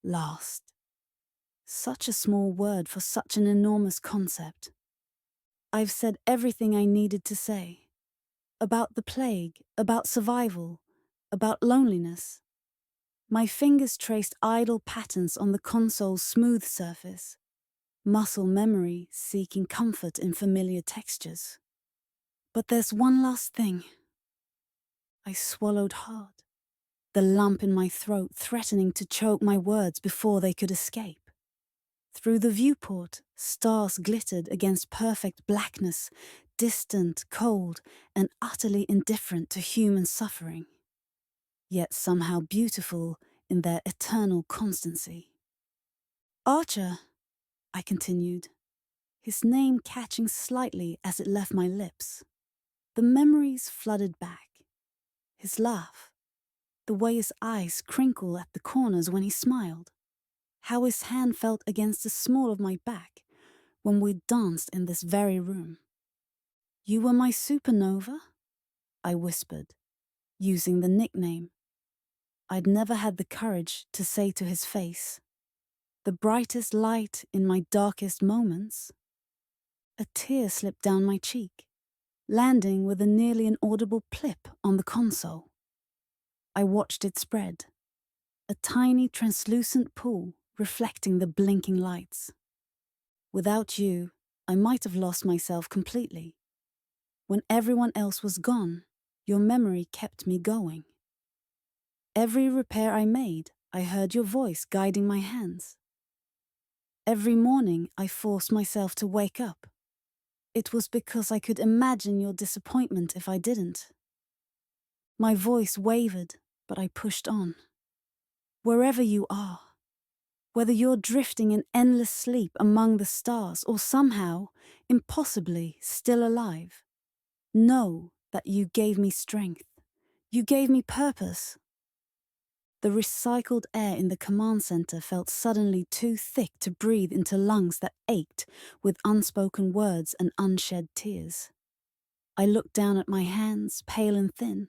Last. Such a small word for such an enormous concept. I've said everything I needed to say. About the plague, about survival, about loneliness. My fingers traced idle patterns on the console's smooth surface, muscle memory seeking comfort in familiar textures. But there's one last thing. I swallowed hard, the lump in my throat threatening to choke my words before they could escape. Through the viewport, stars glittered against perfect blackness, distant, cold, and utterly indifferent to human suffering, yet somehow beautiful in their eternal constancy. "Archer," I continued, his name catching slightly as it left my lips. The memories flooded back. His laugh, the way his eyes crinkled at the corners when he smiled, how his hand felt against the small of my back when we danced in this very room. "You were my supernova?" I whispered, using the nickname I'd never had the courage to say to his face. "The brightest light in my darkest moments?" A tear slipped down my cheek, landing with a nearly inaudible plip on the console. I watched it spread, a tiny translucent pool reflecting the blinking lights. "Without you, I might have lost myself completely. When everyone else was gone, your memory kept me going. Every repair I made, I heard your voice guiding my hands. Every morning I forced myself to wake up. It was because I could imagine your disappointment if I didn't." My voice wavered, but I pushed on. "Wherever you are, whether you're drifting in endless sleep among the stars or somehow, impossibly, still alive, know that you gave me strength. You gave me purpose." The recycled air in the command center felt suddenly too thick to breathe into lungs that ached with unspoken words and unshed tears. I looked down at my hands, pale and thin,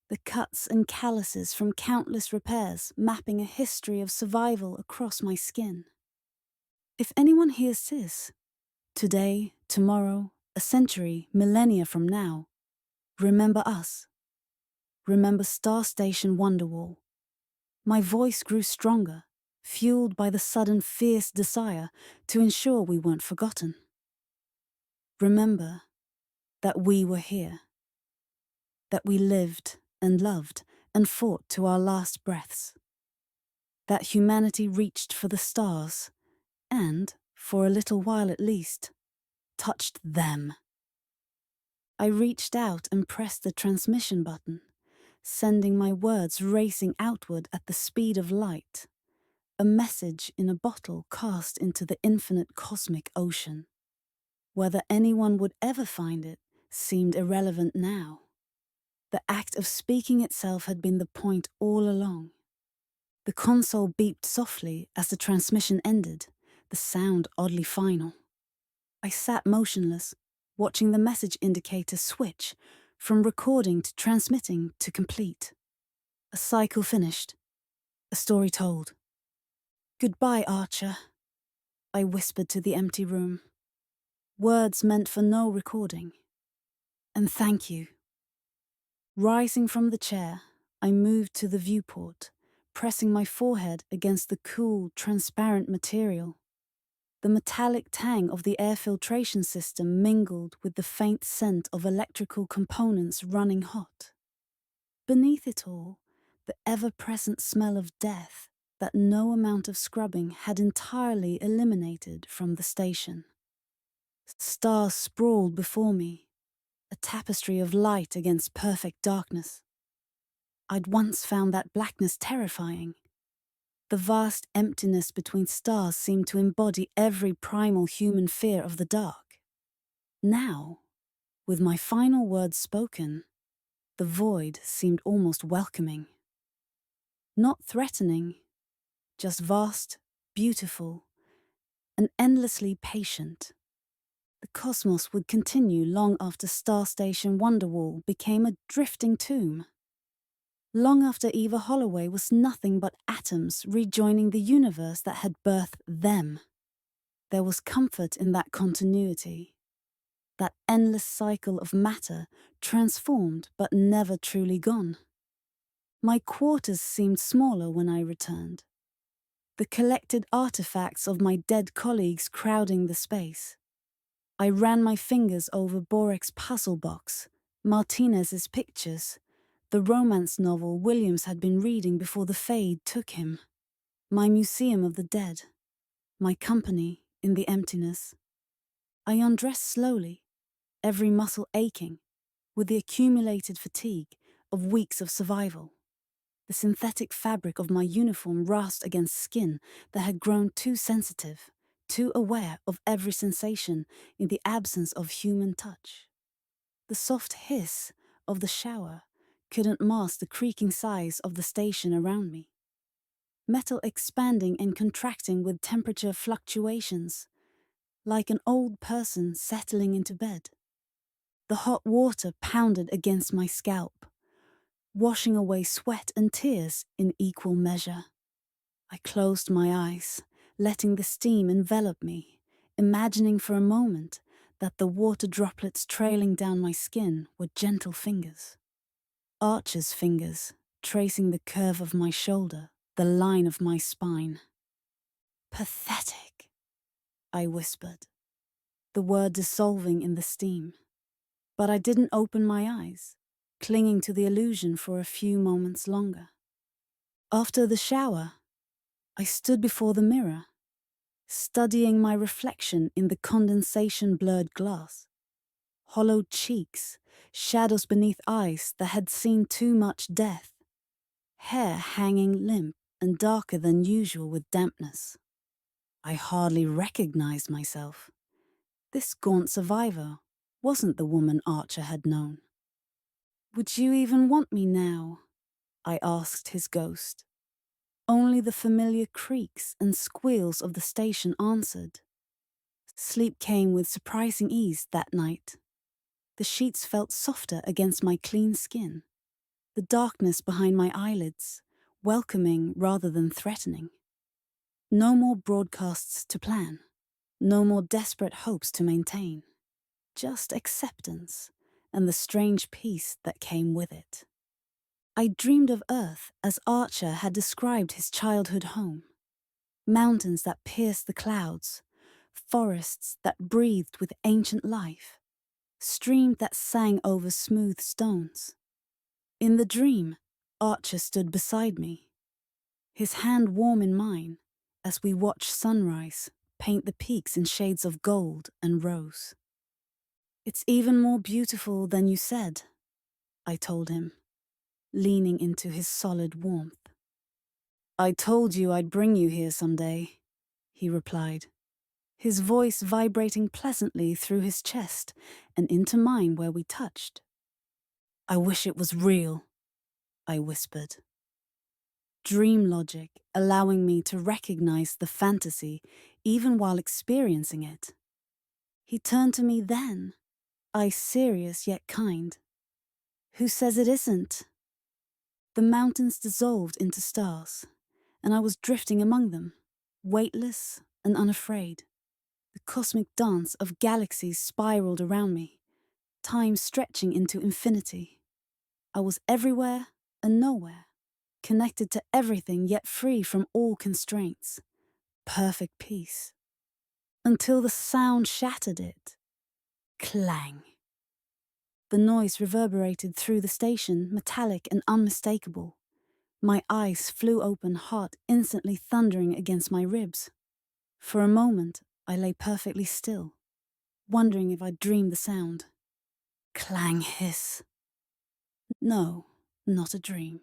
the cuts and calluses from countless repairs mapping a history of survival across my skin. If anyone hears this, today, tomorrow, a century, millennia from now, remember us. Remember Star Station Wonderwall. My voice grew stronger, fueled by the sudden fierce desire to ensure we weren't forgotten. Remember that we were here, that we lived and loved and fought to our last breaths, that humanity reached for the stars and, for a little while at least, touched them. I reached out and pressed the transmission button, sending my words racing outward at the speed of light, a message in a bottle cast into the infinite cosmic ocean. Whether anyone would ever find it seemed irrelevant now. The act of speaking itself had been the point all along. The console beeped softly as the transmission ended, the sound oddly final. I sat motionless, watching the message indicator switch from recording to transmitting to complete. A cycle finished, a story told. "Goodbye, Archer," I whispered to the empty room. Words meant for no recording. "And thank you." Rising from the chair, I moved to the viewport, pressing my forehead against the cool, transparent material. The metallic tang of the air filtration system mingled with the faint scent of electrical components running hot. Beneath it all, the ever-present smell of death that no amount of scrubbing had entirely eliminated from the station. Stars sprawled before me, a tapestry of light against perfect darkness. I'd once found that blackness terrifying. The vast emptiness between stars seemed to embody every primal human fear of the dark. Now, with my final words spoken, the void seemed almost welcoming. Not threatening, just vast, beautiful, and endlessly patient. The cosmos would continue long after Star Station Wonderwall became a drifting tomb. Long after Eva Holloway was nothing but atoms rejoining the universe that had birthed them. There was comfort in that continuity. That endless cycle of matter, transformed but never truly gone. My quarters seemed smaller when I returned. The collected artifacts of my dead colleagues crowding the space. I ran my fingers over Borek's puzzle box, Martinez's pictures, the romance novel Williams had been reading before the fade took him, my museum of the dead, my company in the emptiness. I undressed slowly, every muscle aching, with the accumulated fatigue of weeks of survival. The synthetic fabric of my uniform rasped against skin that had grown too sensitive, too aware of every sensation in the absence of human touch. The soft hiss of the shower couldn't mask the creaking sighs of the station around me. Metal expanding and contracting with temperature fluctuations, like an old person settling into bed. The hot water pounded against my scalp, washing away sweat and tears in equal measure. I closed my eyes, letting the steam envelop me, imagining for a moment that the water droplets trailing down my skin were gentle fingers. Archer's fingers, tracing the curve of my shoulder, the line of my spine. "Pathetic," I whispered, the word dissolving in the steam. But I didn't open my eyes, clinging to the illusion for a few moments longer. After the shower, I stood before the mirror, studying my reflection in the condensation-blurred glass. Hollowed cheeks, shadows beneath eyes that had seen too much death, hair hanging limp and darker than usual with dampness. I hardly recognized myself. This gaunt survivor wasn't the woman Archer had known. "Would you even want me now?" I asked his ghost. Only the familiar creaks and squeals of the station answered. Sleep came with surprising ease that night. The sheets felt softer against my clean skin, the darkness behind my eyelids, welcoming rather than threatening. No more broadcasts to plan, no more desperate hopes to maintain, just acceptance and the strange peace that came with it. I dreamed of Earth as Archer had described his childhood home. Mountains that pierced the clouds, forests that breathed with ancient life, streams that sang over smooth stones. In the dream, Archer stood beside me, his hand warm in mine as we watched sunrise paint the peaks in shades of gold and rose. "It's even more beautiful than you said," I told him, leaning into his solid warmth. "I told you I'd bring you here someday," he replied, his voice vibrating pleasantly through his chest and into mine where we touched. I wish it was real, I whispered. Dream logic allowing me to recognize the fantasy even while experiencing it. He turned to me then, eyes serious yet kind. Who says it isn't? The mountains dissolved into stars, and I was drifting among them, weightless and unafraid. The cosmic dance of galaxies spiraled around me, time stretching into infinity. I was everywhere and nowhere, connected to everything yet free from all constraints. Perfect peace. Until the sound shattered it. Clang. The noise reverberated through the station, metallic and unmistakable. My eyes flew open, heart instantly thundering against my ribs. For a moment, I lay perfectly still, wondering if I'd dreamed the sound. Clang, hiss. No, not a dream.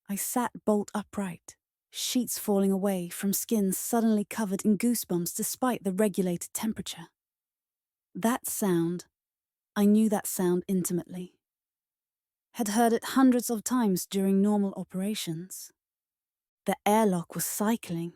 I sat bolt upright, sheets falling away from skin suddenly covered in goosebumps despite the regulated temperature. That sound, I knew that sound intimately. Had heard it hundreds of times during normal operations. The airlock was cycling,